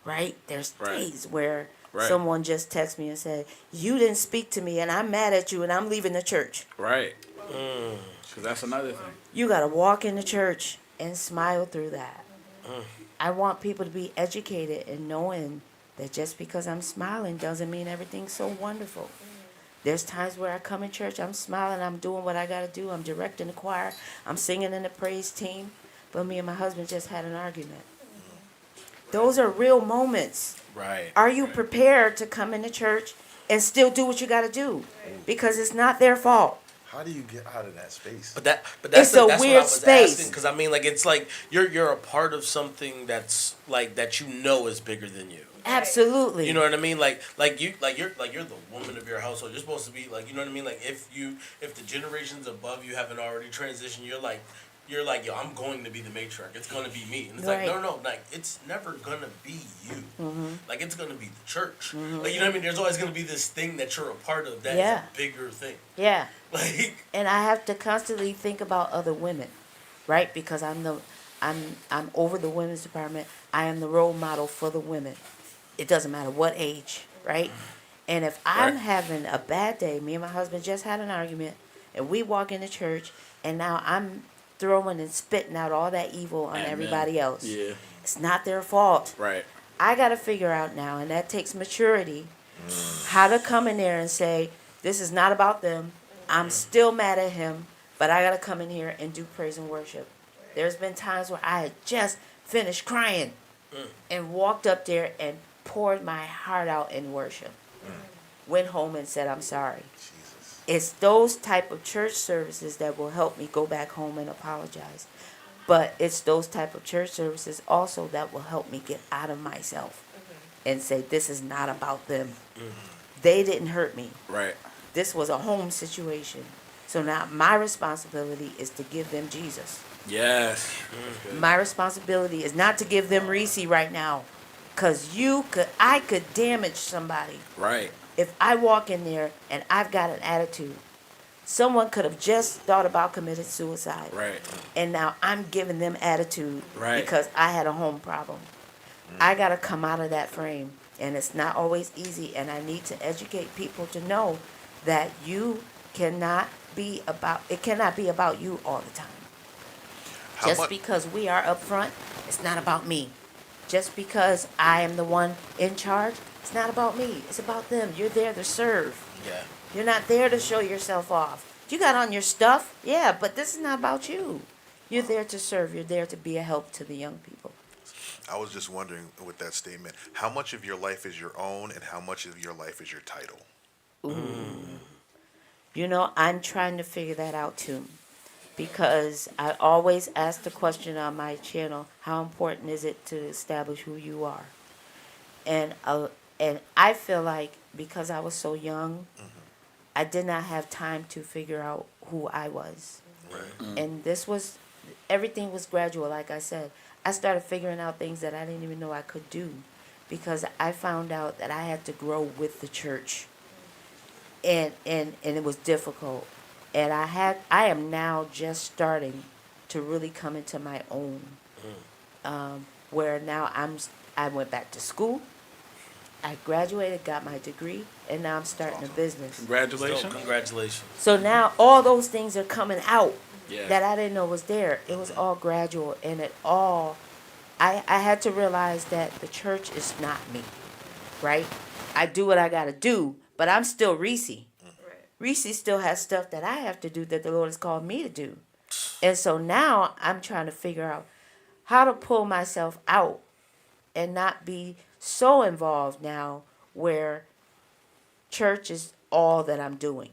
Right? There's Right. days where Right. someone just texted me and said, you didn't speak to me and I'm mad at you and I'm leaving the church. Right. Because that's another thing. You got to walk in the church and smile through that. I want people to be educated and knowing that just because I'm smiling doesn't mean everything's so wonderful. There's times where I come in church, I'm smiling, I'm doing what I got to do, I'm directing the choir, I'm singing in the praise team, but me and my husband just had an argument. Those are real moments. Right. Are you prepared to come into church and still do what you got to do? Because it's not their fault. How do you get out of that space? But that's It's a that's weird what I was space. Because I mean, like, it's like you're a part of something that's like that is bigger than you. Absolutely. You know what I mean? Like you're the woman of your household. You're supposed to be like, you know what I mean? Like if the generations above you haven't already transitioned, you're like, yo, I'm going to be the matriarch. It's going to be me. And it's Right. like, no, like, it's never going to be you. Like, it's going to be the church. Mm-hmm. Like, you know what I mean? There's always going to be this thing that you're a part of that is Yeah. a bigger thing. Yeah. Like, And I have to constantly think about other women, right? Because I'm over the women's department. I am the role model for the women. It doesn't matter what age, right? And if I'm Right. having a bad day, me and my husband just had an argument, and we walk into church, and now I'm throwing and spitting out all that evil on Amen. everybody else. Yeah. It's not their fault. Right. I got to figure out now, and that takes maturity, how to come in there and say, this is not about them. I'm still mad at him, but I got to come in here and do praise and worship. There's been times where I had just finished crying and walked up there and poured my heart out in worship. Went home and said, I'm sorry. Jesus. It's those type of church services that will help me go back home and apologize. But it's those type of church services also that will help me get out of myself and say, this is not about them. They didn't hurt me. Right. This was a home situation. So now my responsibility is to give them Jesus. Yes. My responsibility is not to give them Reese right now. Because I could damage somebody. Right. If I walk in there and I've got an attitude, someone could have just thought about committing suicide. Right. And now I'm giving them attitude Right. because I had a home problem. I got to come out of that frame. And it's not always easy. And I need to educate people to know that it cannot be about you all the time. Just because we are up front, it's not about me. Just because I am the one in charge, it's not about me. It's about them. You're there to serve. yeah. You're not there to show yourself off. You got on your stuff, yeah, but this is not about you. You're there to serve. You're there to be a help to the young people. I was just wondering with that statement, how much of your life is your own and how much of your life is your title? I'm trying to figure that out too. Because I always ask the question on my channel, how important is it to establish who you are? And I feel like because I was so young, I did not have time to figure out who I was. And everything was gradual, like I said. I started figuring out things that I didn't even know I could do because I found out that I had to grow with the church. And it was difficult. And I am now just starting to really come into my own. Where now I went back to school. I graduated, got my degree, and now I'm starting a business. Congratulations. Congratulations. So now all those things are coming out Yeah. that I didn't know was there. It was all gradual, and I had to realize that the church is not me, right? I do what I got to do, but I'm still Reese. Right. Reese still has stuff that I have to do that the Lord has called me to do. And so now I'm trying to figure out how to pull myself out and not be so involved now where church is all that I'm doing.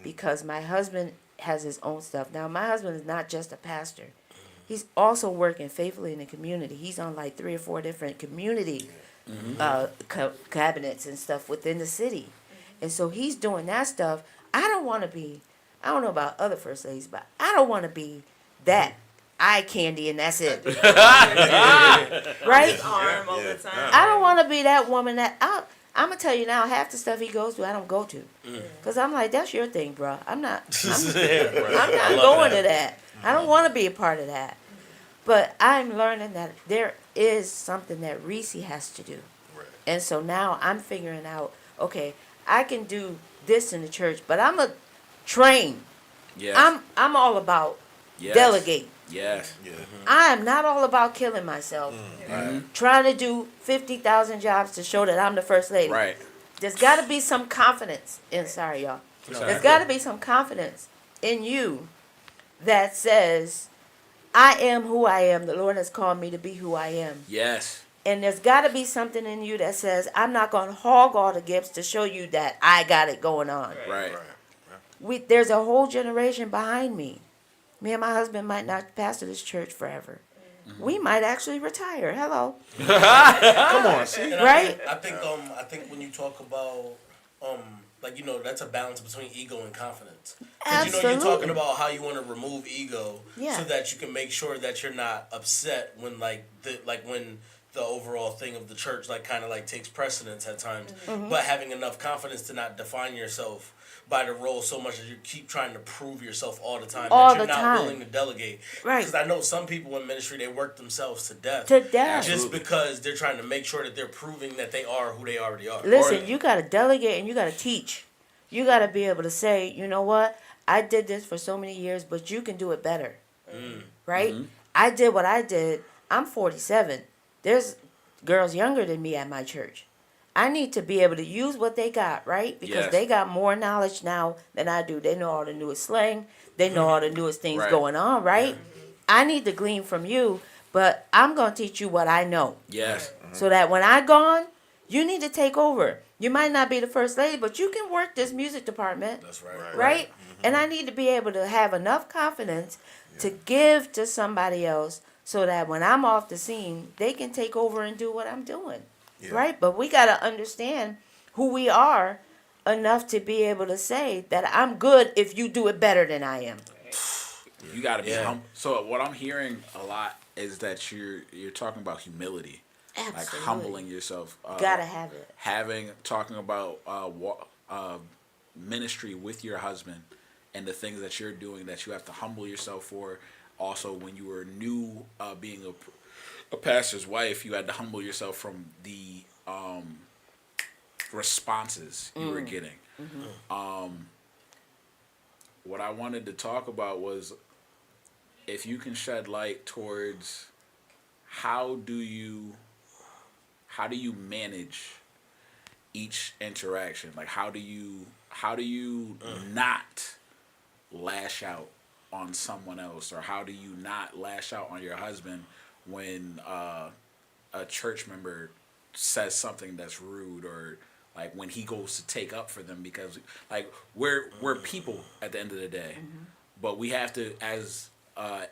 Because my husband has his own stuff. Now, my husband is not just a pastor. He's also working faithfully in the community. He's on like 3 or 4 different community cabinets and stuff within the city. And so he's doing that stuff. I don't know about other first ladies, but I don't want to be that eye candy and that's it. Right? His arm all the time. I don't want to be that woman that I'm gonna tell you now. Half the stuff he goes to, I don't go to, cause I'm like, that's your thing, bro. I'm not going to that. I don't want to be a part of that. But I'm learning that there is something that Reese has to do, and so now I'm figuring out. Okay, I can do this in the church, but I'm a train. Yes. I'm all about Yes. delegate. Yes. Yeah. I am not all about killing myself. Trying to do 50,000 jobs to show that I'm the first lady. Right. There's got to be some confidence in. Sorry, y'all. There's got to be some confidence in you that says, I am who I am. The Lord has called me to be who I am. Yes. And there's got to be something in you that says, I'm not going to hog all the gifts to show you that I got it going on. Right. There's a whole generation behind me. Me and my husband might not pastor this church forever. We might actually retire. Hello. Come on, see. Right? I think when you talk about that's a balance between ego and confidence. 'Cause you're talking Absolutely. about how you want to remove ego Yeah. so that you can make sure that you're not upset when when the overall thing of the church kind of takes precedence at times. But having enough confidence to not define yourself by the role so much that you keep trying to prove yourself all the time All that you're the not time. willing to delegate. Right. Because I know some people in ministry, they work themselves to death. To death. Just because they're trying to make sure that they're proving that they are who they already are. Listen, you got to delegate and you got to teach. You got to be able to say, you know what? I did this for so many years, but you can do it better. Right? I did what I did. I'm 47. There's girls younger than me at my church. I need to be able to use what they got, right? Because Yes. they got more knowledge now than I do. They know all the newest slang. They know all the newest things Right. going on, right? I need to glean from you, but I'm going to teach you what I know. Yes. So that when I'm gone, you need to take over. You might not be the first lady, but you can work this music department, That's right. right? And I need to be able to have enough confidence to give to somebody else so that when I'm off the scene, they can take over and do what I'm doing. Yeah. Right? But we got to understand who we are enough to be able to say that I'm good if you do it better than I am. You got to be Yeah. humble. So what I'm hearing a lot is that you're talking about humility, like Absolutely. humbling yourself. Gotta have it. Talking about ministry with your husband and the things that you're doing that you have to humble yourself for. Also, when you were new, being a pastor's wife, you had to humble yourself from the responses you were getting. What I wanted to talk about was if you can shed light towards how do you manage each interaction? Like how do you not lash out on someone else, or how do you not lash out on your husband when a church member says something that's rude, or like when he goes to take up for them, because like we're people at the end of the day, but we have to, as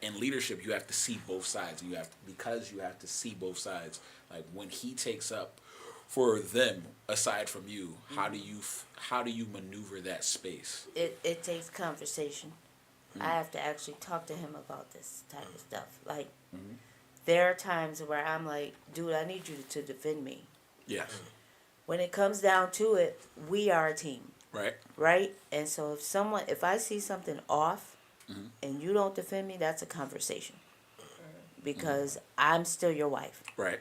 in leadership, you have to see both sides, and you have to see both sides. Like when he takes up for them aside from you? How do you maneuver that space? It takes conversation. I have to actually talk to him about this type of stuff. Like, there are times where I'm like, dude, I need you to defend me. Yes. When it comes down to it, we are a team, Right. right? And so if I see something off and you don't defend me, that's a conversation. Because I'm still your wife. Right.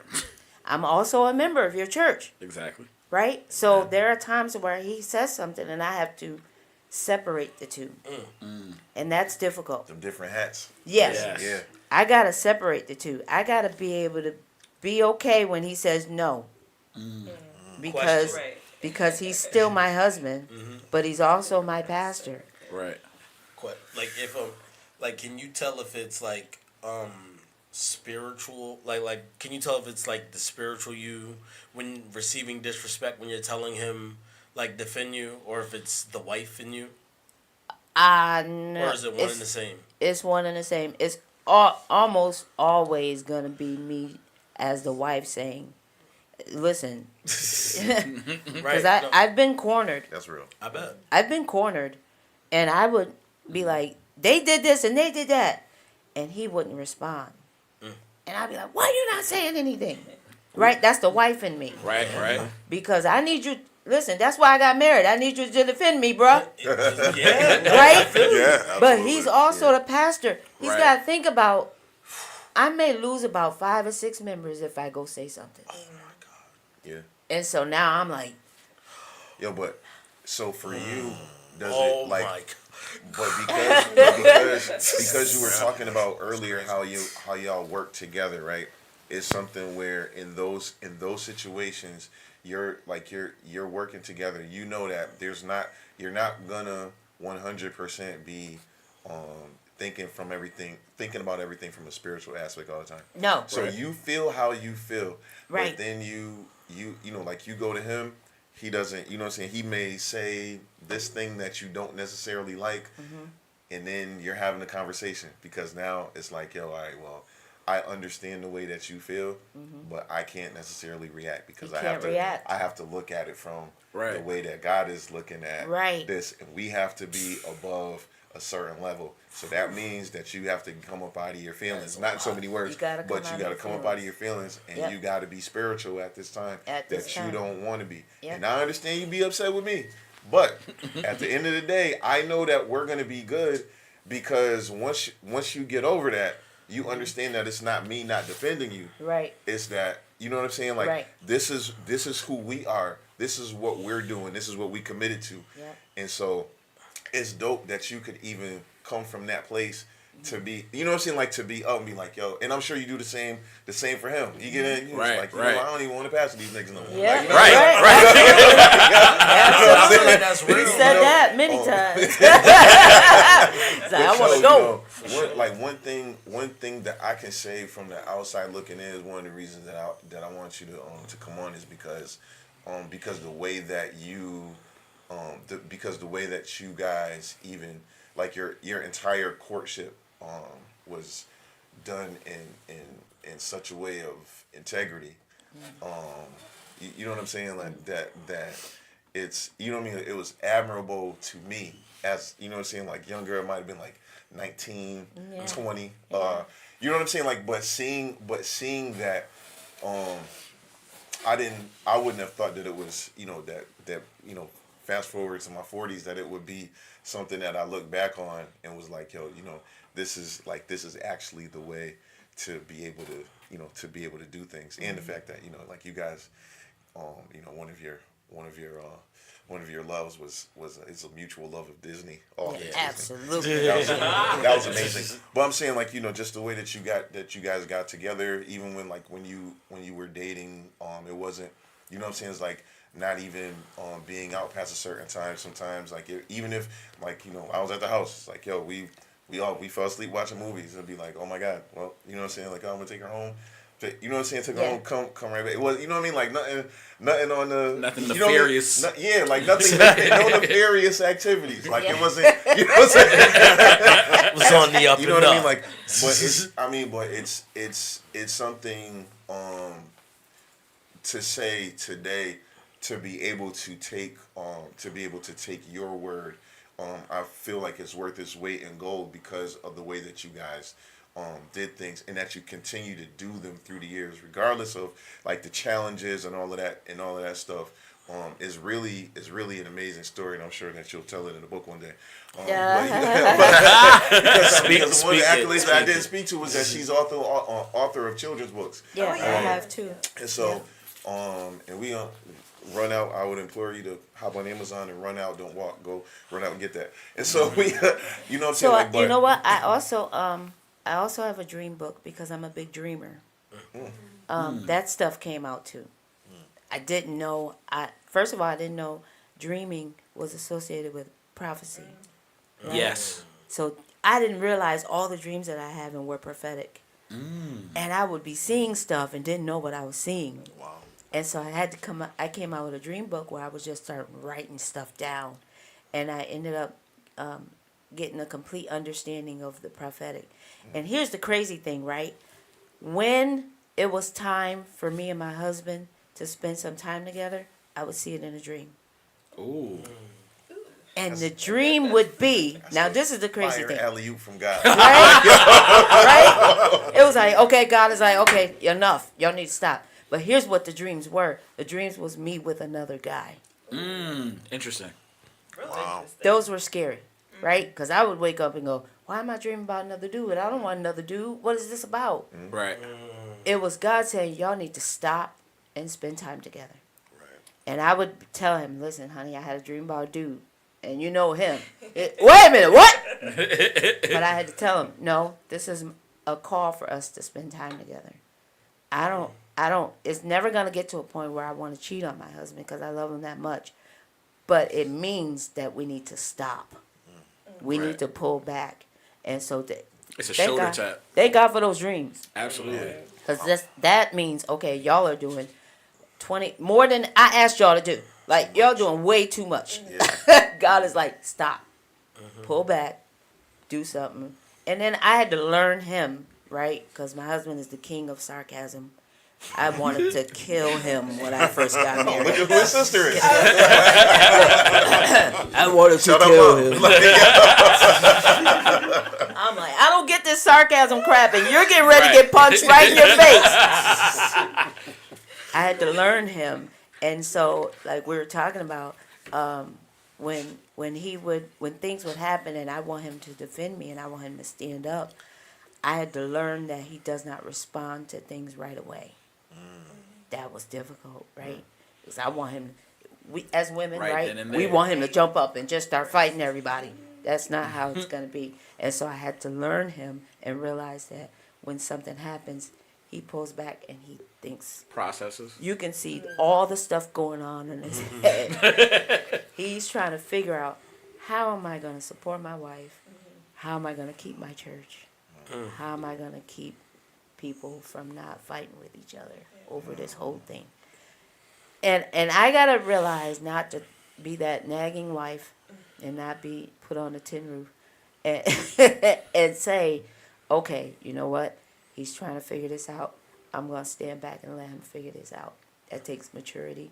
I'm also a member of your church, Exactly. right? So there are times where he says something and I have to separate the two. And that's difficult. Some different hats. Yes. Yes. Yeah. I got to separate the two. I got to be able to be okay when he says no. Because Right. because he's still my husband, but he's also my pastor. Right. Like if like can you tell if it's like spiritual like can you tell if it's like the spiritual you when receiving disrespect when you're telling him like defend you, or if it's the wife in you, No, or is it one and the same? It's one and the same. It's almost always gonna be me as the wife saying, "Listen," Right? because No, I've been cornered. That's real. I bet. I've been cornered, and I would be like, "They did this and they did that," and he wouldn't respond, and I'd be like, "Why are you not saying anything?" Right? That's the wife in me. Right. Right. Because I need you. Listen, that's why I got married. I need you to defend me, bruh. Yeah. Right? Yeah, But he's also Yeah. the pastor. He's Right. got to think about, I may lose about 5 or 6 members if I go say something. Yeah. And so now I'm like, Yo, but so for you, does Oh it like? my. But because you were talking about earlier how y'all work together, right? It's something where in those situations you're working together. You know that you're not gonna 100% be thinking about everything from a spiritual aspect all the time. no. So Right. you feel how you feel, Right. but then you know, like you go to him, he doesn't, you know what I'm saying? He may say this thing that you don't necessarily like, and then you're having a conversation because now it's like, yo, all right, well, I understand the way that you feel, but I can't necessarily react because You I have can't to react. I have to look at it from the Right. way that God is looking at Right. this, and we have to be above a certain level. So that means that you have to come up out of your feelings, not in so many words, You gotta but come you out got to of your come up out of your feelings, and Yep. you got to be spiritual at this time At that this you time. don't want to be. Yep. And I understand you be upset with me, but at the end of the day, I know that we're gonna be good because once you get over that, you understand that it's not me not defending you. Right. It's that, you know what I'm saying? Like Right. this is who we are. This is what we're doing. This is what we committed to. Yep. And so it's dope that you could even come from that place to be, you know what I'm saying, like to be up and be like, yo, and I'm sure you do the same for him. You get in, you Right, like, you right. know, I don't even want to pass with these niggas no more. Yeah. Like, you know, Right. Right. I feel like that's He real. said know, that many times. He's like, I But want to yo, go. one thing that I can say from the outside looking in is one of the reasons that I want you to come on is because the way that you because the way that you guys even like your entire courtship was done in such a way of integrity. You know what I'm saying? Like that it's, you know what I mean? It was admirable to me as, you know what I'm saying? Like young girl might have been like 19, Yeah. 20. You know what I'm saying? Like, but seeing that, I wouldn't have thought that it was, you know, that, you know, fast forward to my 40s, that it would be something that I look back on and was like, yo, you know, this is actually the way to be able to, you know, to be able to do things. And the fact that, you know, like you guys, you know, one of your loves was it's a mutual love of Disney. Oh, Yeah, Disney. absolutely. That was amazing. But I'm saying, like, you know, just the way that you guys got together, even when you were dating, it wasn't, you know what I'm saying, it's like not even being out past a certain time. Sometimes, like, even if, like, you know, I was at the house, it's like, yo, we fell asleep watching movies and be like, oh my God, well, you know what I'm saying, like, oh, I'm gonna take her home. You know what I'm saying? Take her home, come right back. It was, you know what I mean? Like nothing on the Nothing you know what I mean? nefarious. Yeah, like nothing, no nefarious activities. Like it Yeah. wasn't. You know what I'm saying? It was on the up You know and what I mean? up. Like, but it's something to say today, to be able to take your word, I feel like it's worth its weight in gold because of the way that you guys did things, and that you continue to do them through the years, regardless of like the challenges and all of that stuff. Is really an amazing story, and I'm sure that you'll tell it in the book one day. Because one of the accolades that I didn't speak to was that she's author of children's books. Yeah, I have too. And so, and we run out. I would implore you to hop on Amazon and run out. Don't walk. Go run out and get that. And so we, you know what I'm saying? So Like, you know what? I also have a dream book because I'm a big dreamer. That stuff came out too. I didn't know. First of all, I didn't know dreaming was associated with prophecy. Right? Yes. So I didn't realize all the dreams that I have and were prophetic. And I would be seeing stuff and didn't know what I was seeing. Wow. And so I came out with a dream book where I was just start writing stuff down. And I ended up getting a complete understanding of the prophetic. And here's the crazy thing, right? When it was time for me and my husband to spend some time together, I would see it in a dream. Ooh. And the dream would be, now this is the crazy fire thing. alley-oop from God. Right? Right? It was like, okay, God is like, okay, enough. Y'all need to stop. But here's what the dreams were. The dreams was me with another guy. Interesting. Really Wow. interesting. Those were scary, right? Because I would wake up and go, why am I dreaming about another dude? I don't want another dude. What is this about? Right. It was God saying, y'all need to stop and spend time together. Right. And I would tell him, listen, honey, I had a dream about a dude. And you know him. Wait a minute, what? But I had to tell him, no, this is a call for us to spend time together. I don't, it's never going to get to a point where I want to cheat on my husband because I love him that much. But it means that we need to stop. We Right. need to pull back. And so It's a thank shoulder God, tap. thank God for those dreams. Absolutely. Because that means, okay, y'all are doing 20, more than I asked y'all to do. Like, y'all doing way too much. God is like, stop. Pull back. Do something. And then I had to learn him, right? Because my husband is the king of sarcasm. I wanted to kill him when I first got married. Look at who his sister is. I wanted to kill him. I'm like, I don't get this sarcasm crap, and you're getting ready to get punched right in your face. I had to learn him, and so like we were talking about, when things would happen, and I want him to defend me, and I want him to stand up. I had to learn that he does not respond to things right away. That was difficult, right? Because I want him. We as women, Right right? then and We there. want him to jump up and just start fighting everybody. That's not how it's gonna be. And so I had to learn him and realize that when something happens, he pulls back and he thinks. Processes. You can see all the stuff going on in his head. He's trying to figure out, how am I gonna support my wife? How am I gonna keep my church? How am I gonna keep people from not fighting with each other over this whole thing? And I gotta realize not to be that nagging wife and not be put on a tin roof and and say, okay, you know what? He's trying to figure this out. I'm gonna stand back and let him figure this out. That takes maturity.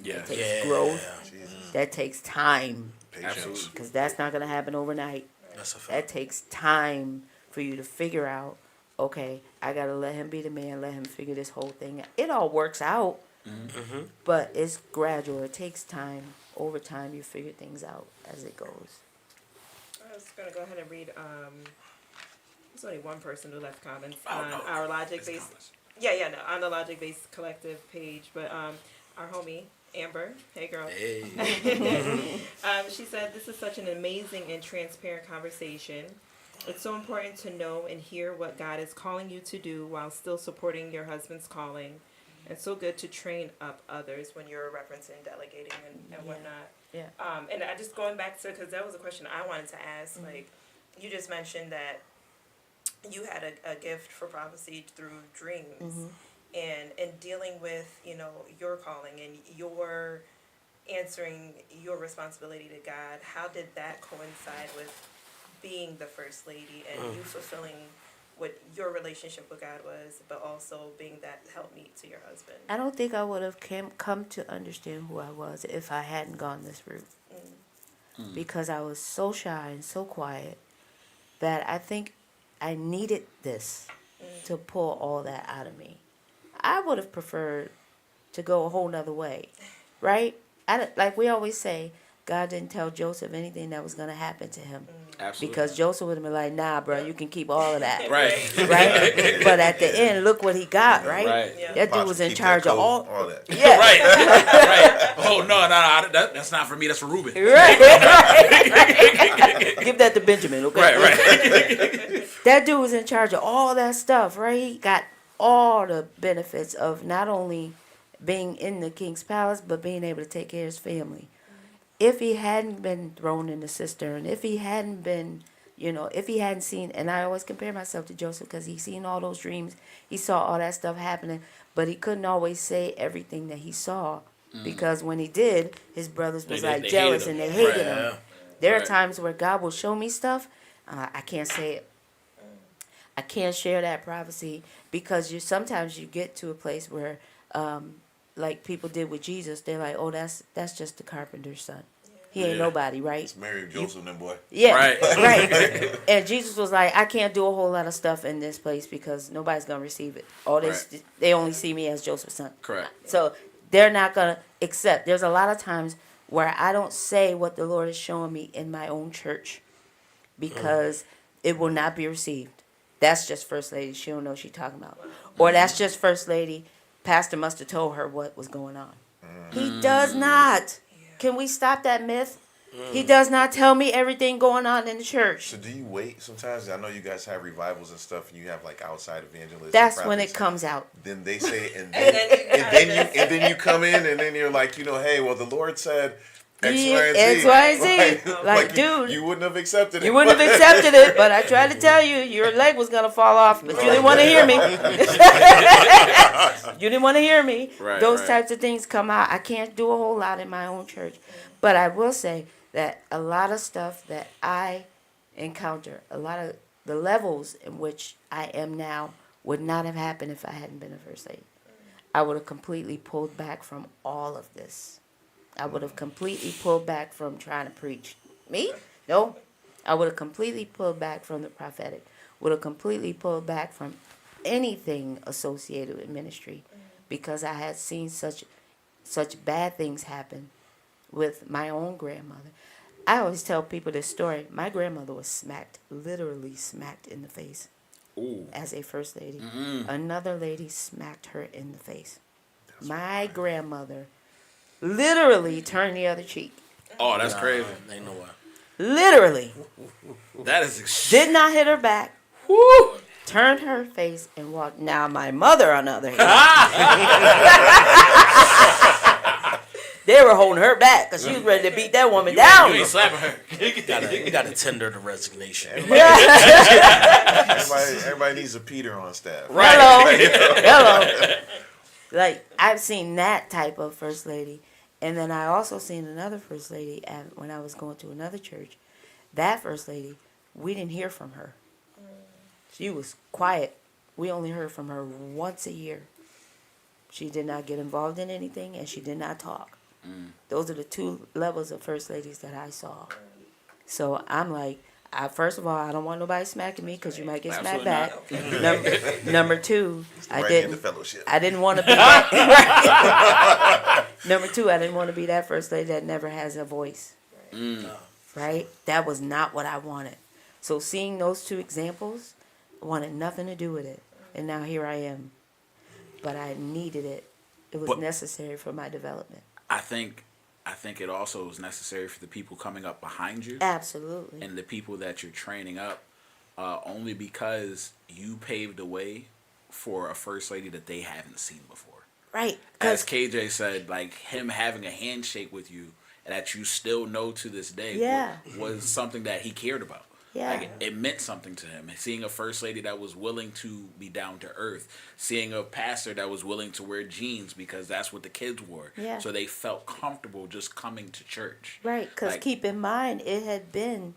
Yes. That takes growth. That takes time. Patience. Because that's not gonna happen overnight. That's a fact. That takes time for you to figure out, okay, I gotta let him be the man, let him figure this whole thing out. It all works out, but it's gradual. It takes time. Over time, you figure things out as it goes. I was gonna go ahead and read. There's only one person who left comments on our logic based. On the logic based collective page, but our homie Amber, hey girl. Hey. She said, "This is such an amazing and transparent conversation. It's so important to know and hear what God is calling you to do while still supporting your husband's calling. And so good to train up others," when you're referencing delegating and whatnot. Yeah. And I just going back to, because that was a question I wanted to ask. Like, you just mentioned that you had a gift for prophecy through dreams, and dealing with your calling and your answering your responsibility to God. How did that coincide with being the first lady and you fulfilling what your relationship with God was, but also being that helpmeet to your husband. I don't think I would have come to understand who I was if I hadn't gone this route. Because I was so shy and so quiet that I think I needed this to pull all that out of me. I would have preferred to go a whole nother way, right? Like we always say, God didn't tell Joseph anything that was going to happen to him. Absolutely. Because Joseph would have been like, nah, bro, you can keep all of that. Right. Right? But at the end, look what he got, right? Right. Yeah. That dude was in charge of all. that. Yeah. Right. Right. Oh no, that's not for me. That's for Ruben. Right. Give that to Benjamin, okay? Right. Right. That dude was in charge of all that stuff, right? He got all the benefits of not only being in the king's palace, but being able to take care of his family. If he hadn't been thrown in the cistern, if he hadn't been, if he hadn't seen, and I always compare myself to Joseph because he seen all those dreams, he saw all that stuff happening, but he couldn't always say everything that he saw because when he did, his brothers was They jealous hated and him. they hated Right. him. There are Right. times where God will show me stuff, I can't say it. I can't share that prophecy because sometimes you get to a place where, like people did with Jesus, they're like, oh, that's just the carpenter's son. He ain't Yeah. nobody, right? It's Mary Joseph and boy. Yeah, Right. right. And Jesus was like, I can't do a whole lot of stuff in this place because nobody's gonna receive it. Right. They only see me as Joseph's son. Correct. So they're not gonna accept. There's a lot of times where I don't say what the Lord is showing me in my own church because it will not be received. That's just First Lady. She don't know what she's talking about. Or that's just First Lady. Pastor must have told her what was going on. He does not. Can we stop that myth? He does not tell me everything going on in the church. So do you wait sometimes? I know you guys have revivals and stuff, and you have like outside evangelists. That's and when prophets. it comes out. Then they say, and And then you come in, and then you're like, hey, well, the Lord said X, Yeah, Y, and Z. X, Y, and Z. Right? Like, you- dude, you wouldn't have accepted it. You wouldn't have accepted it, but I tried to tell you your leg was gonna fall off, but you didn't want to hear me. You didn't want to hear me. Right, Those right. types of things come out. I can't do a whole lot in my own church, but I will say that a lot of stuff that I encounter, a lot of the levels in which I am now, would not have happened if I hadn't been a first lady. I would have completely pulled back from all of this. I would have completely pulled back from trying to preach. Me? No. I would have completely pulled back from the prophetic. Would have completely pulled back from anything associated with ministry because I had seen such bad things happen with my own grandmother. I always tell people this story. My grandmother was literally smacked in the face Ooh. as a first lady. Another lady smacked her in the face. My grandmother literally turned the other cheek. Oh, that's crazy. They know why. Literally. That is Did not hit her back. Woo. Turned her face and walked. Now my mother, on the other hand, they were holding her back because she was ready to beat that woman down. You ain't slapping her. You gotta tender the resignation. Everybody needs a Peter on staff. Hello. Like, I've seen that type of first lady. And then I also seen another first lady when I was going to another church. That first lady, we didn't hear from her. She was quiet. We only heard from her once a year. She did not get involved in anything, and she did not talk. Those are the two levels of first ladies that I saw. So I'm like, first of all, I don't want nobody smacking me because you might get smacked back. Number two, I didn't want to be that. Number two, I didn't want to be that first lady that never has a voice. Right? That was not what I wanted. So seeing those two examples, wanted nothing to do with it. And now here I am. But I needed it. It was necessary for my development. I think it also is necessary for the people coming up behind you. Absolutely. And the people that you're training up, only because you paved the way for a first lady that they haven't seen before. Right. As KJ said, like him having a handshake with you that you still know to this day was something that he cared about. Yeah. Like it meant something to him. Seeing a first lady that was willing to be down to earth. Seeing a pastor that was willing to wear jeans because that's what the kids wore. Yeah. So they felt comfortable just coming to church. Right, because Like, keep in mind, it had been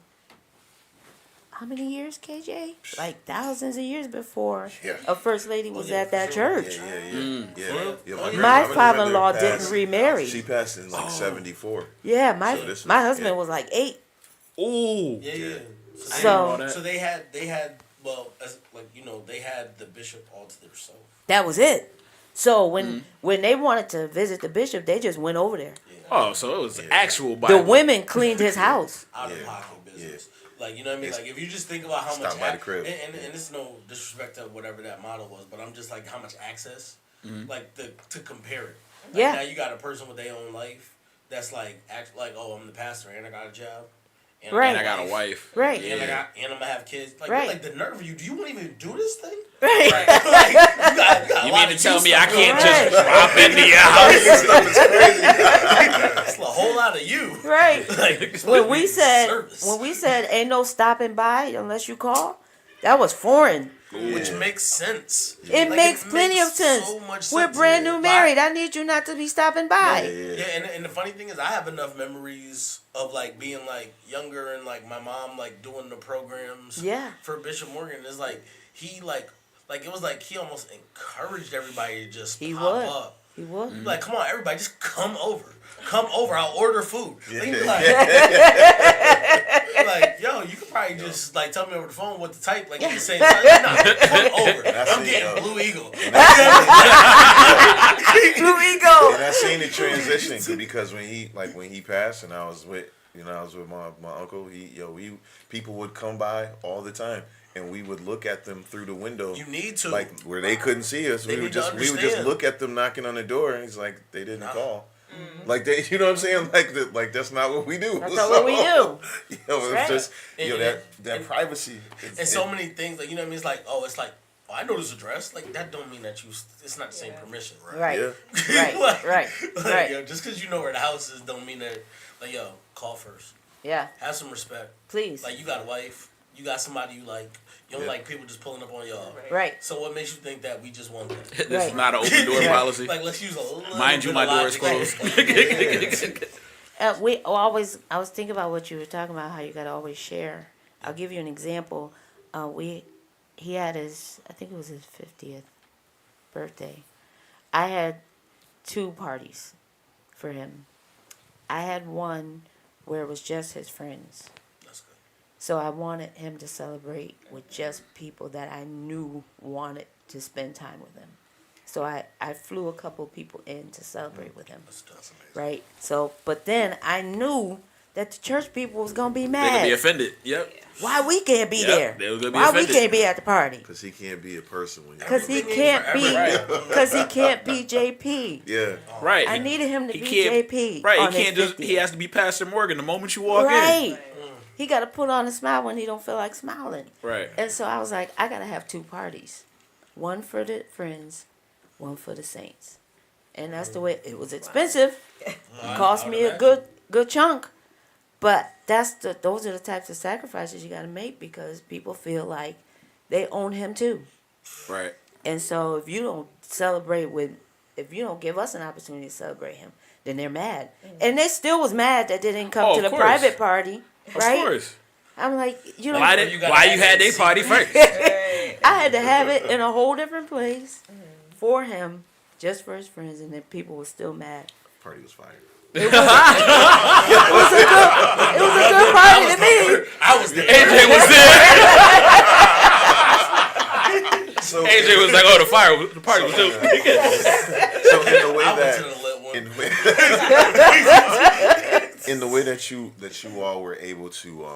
how many years, KJ? Like thousands of years before Yeah. a first lady was yeah, at that for sure. church. Yeah. My grandmother father-in-law passed- didn't remarry. She passed in like 74. Yeah, So this my was- husband yeah. was like 8. Ooh. Yeah. So So they had well, as like they had the bishop all to themselves. that was it. So when they wanted to visit the bishop, they just went over there. Oh, so it was actual Bible. The women cleaned his house. Out of pocket business. Like, you know what I mean? Like, if you just think about how Stop much... by the crib. And it's no disrespect to whatever that model was, but I'm just like, how much access? Like, to compare it. Like, Yeah. Now you got a person with their own life that's like, oh, I'm the pastor and I got a job. And Right. And I got a wife. Right. And, and I'm going to have kids. Like, Right. like, the nerve of you, do you want to even do this thing? Right. Like, you got a You lot mean to of tell you me I stuff can't going on. just drop into your house? It's a whole lot of you. Right. Like, When we said service. ain't no stopping by unless you call, that was foreign. Which makes sense. It Like, makes plenty of makes sense. so much We're sense. brand new But married. I need you not to be stopping by. Yeah, and the funny thing is, I have enough memories of like being like younger and like my mom like doing the programs. Yeah. For Bishop Morgan, it's like he like it was like he almost encouraged everybody to just He pop would. up. He would. Like, come on, everybody, just come over. Come over. I'll order food. Like, like, yo, you could probably just like tell me over the phone what to type. Like, you say, nah, come over. I'm getting Blue Eagle. Blue And Eagle. I seen the transition because when he passed, and I was with my uncle. People would come by all the time, and we would look at them through the window. You need to. Like where they couldn't see us. They We would need to just understand. look at them knocking on the door, and it's like they didn't call. Like they, you know what I'm saying? Like that's not what we do. That's not what we do. It's Right. just And- that and- privacy. And so many things, like, you know what I mean? It's like, oh, I know this address. Like, that don't mean that it's not the same permission. Right. Yeah. Right. Like- Right. Like, Right. yo, just because you know where the house is don't mean that, like, yo, call first. Yeah. Have some respect. Please. Like, you got a wife. You got somebody you like. You don't Yeah. like people just pulling up on y'all. Right. So what makes you think that we just want that? This Right. is not an open door policy. Like, let's use a little Mind you, bit my of door is logic. closed. I was thinking about what you were talking about, how you gotta always share. I'll give you an example. He had I think it was his 50th birthday. I had 2 parties for him. I had one where it was just his friends. That's good. So I wanted him to celebrate with just people that I knew wanted to spend time with him. So I flew a couple people in to celebrate with him. That's amazing. Right? So, but then I knew that the church people was going to be They could be mad. offended. Yep. Why we can't be Yep, there? they was gonna be Why we offended. can't be at the party? Because he can't be a person when Because he Everything can't ain't be. forever. Because he can't be JP. Yeah. Right. I needed him to He be can't- JP. Right. on He can't his just. 50th. He has to be Pastor Morgan the moment you walk in. Right. He got to put on a smile when he don't feel like smiling. Right. And so I was like, I got to have 2 parties. One for the friends, one for the saints. And that's the way it was expensive. It cost me a good chunk. But those are the types of sacrifices you got to make because people feel like they own him too. Right. And so if you don't if you don't give us an opportunity to celebrate him, then they're mad. And they still was mad that they didn't come Oh, to the of course. private party, right? Of course. I'm like, you know, Why you gotta you have had that their party secret. first? I had to have it in a whole different place for him, just for his friends, and then people were still mad. Party was fire. It was a good party to me. I was there. AJ was there. So AJ was like, "Oh, the party was dope." So in the way I went to that the lit one. in the way that you all were able to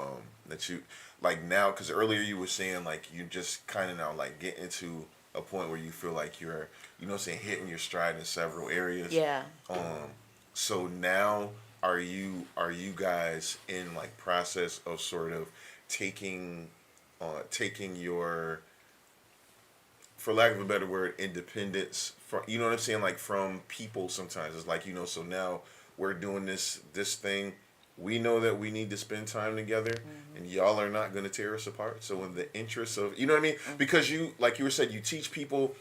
that you like now, because earlier you were saying like you just kind of now like get into a point where you feel like you're, you know what I'm saying, hitting your stride in several areas. Yeah. So now are you guys in like process of sort of taking your, for lack of a better word, independence from, you know what I'm saying, like from people sometimes. It's like, you know, so now we're doing this thing. We know that we need to spend time together, and y'all are not going to tear us apart. So in the interest of, you know what I mean? Because you, like you were said, you teach people,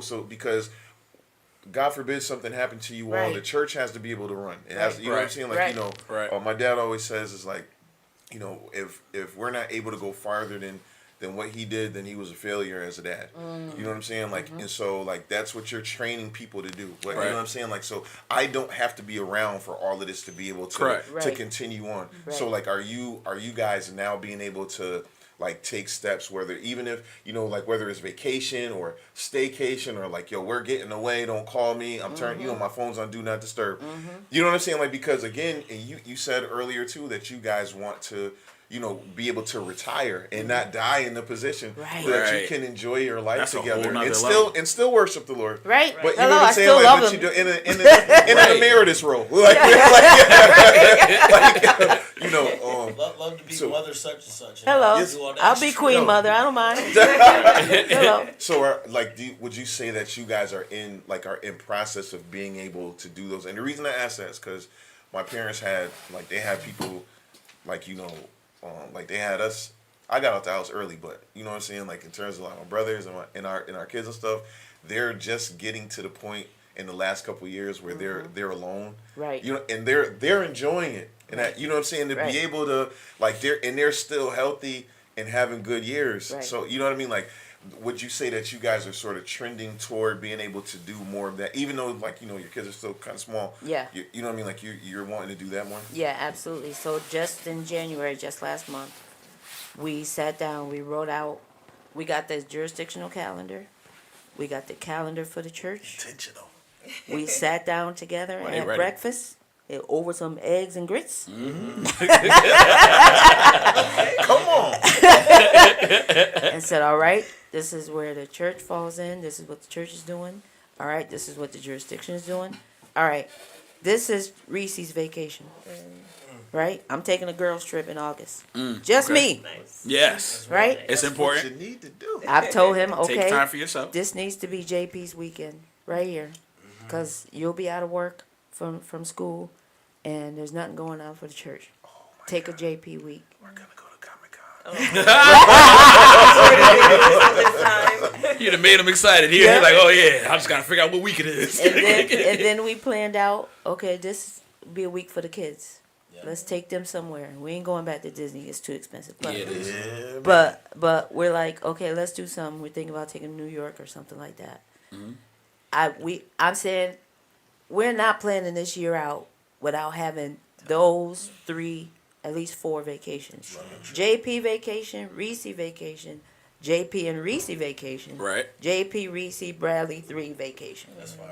so because God forbid something happened to you all, Right. the church has to be able to run. It has, you know what I'm Right. saying? Like, Right. you know, Right. my dad always says is like, if we're not able to go farther than what he did, then he was a failure as a dad. You know what I'm saying? Like, and so like that's what you're training people to do. Like, you know what I'm saying? Like, so I don't have to be around for all of this to be able to Correct. to continue on. So like, are you guys now being able to like take steps, whether even if like whether it's vacation or staycation or like, yo, we're getting away, don't call me, I'm turning my phone's on do not disturb. You know what I'm saying? Like, because again, and you said earlier too that you guys want to be able to retire and not die in the position that you can enjoy your life That's a together whole nother and level. still worship the Lord. Right. But you Hello, know what I I'm saying? still Like, love but him. you do in an emeritus role. Like, Love to be mother such and such. Hello. Yes. I'll be queen mother. I don't mind. Hello. So, would you say that you guys are in process of being able to do those? And the reason I ask that is because my parents had people they had us. I got out the house early, but you know what I'm saying. Like in terms of like my brothers and our kids and stuff, they're just getting to the point in the last couple of years where they're alone, Right. And they're enjoying it, and that, you know what I'm saying, to be able to they're still healthy and having good years. Right. So you know what I mean, like. Would you say that you guys are sort of trending toward being able to do more of that, even though your kids are still kind of small? Yeah. You know what I mean? Like you're wanting to do that more? Yeah, absolutely. So just in January, just last month, we sat down, we wrote out, we got the jurisdictional calendar, we got the calendar for the church. Intentional. We sat down together and had ready. breakfast over some eggs and grits. Come on. And said, all right, this is where the church falls in. This is what the church is doing. All right, this is what the jurisdiction is doing. All right, this is Reese's vacation. Right? I'm taking a girls' trip in August. Just me. Nice. Yes. Right? It's What important. you need to do. I've told him, Take time okay, for yourself. this needs to be JP's weekend right here. Because you'll be out of work from school, and there's nothing going on for the church. Take a JP week. We're gonna go to Comic-Con. This time. You'd have made him excited. He's like, oh yeah, I just gotta figure out what week it is. And then we planned out, okay, this will be a week for the kids. Let's take them somewhere. We ain't going back to Disney. It's too expensive. But, Yeah, it is. Yeah, but we're like, okay, let's do something. We're thinking about taking New York or something like that. I'm saying we're not planning this year out without having those 3, at least 4 vacations. JP vacation, Reese vacation, JP and Reese vacation. Right. JP, Reese, Bradley 3 vacation. That's fine.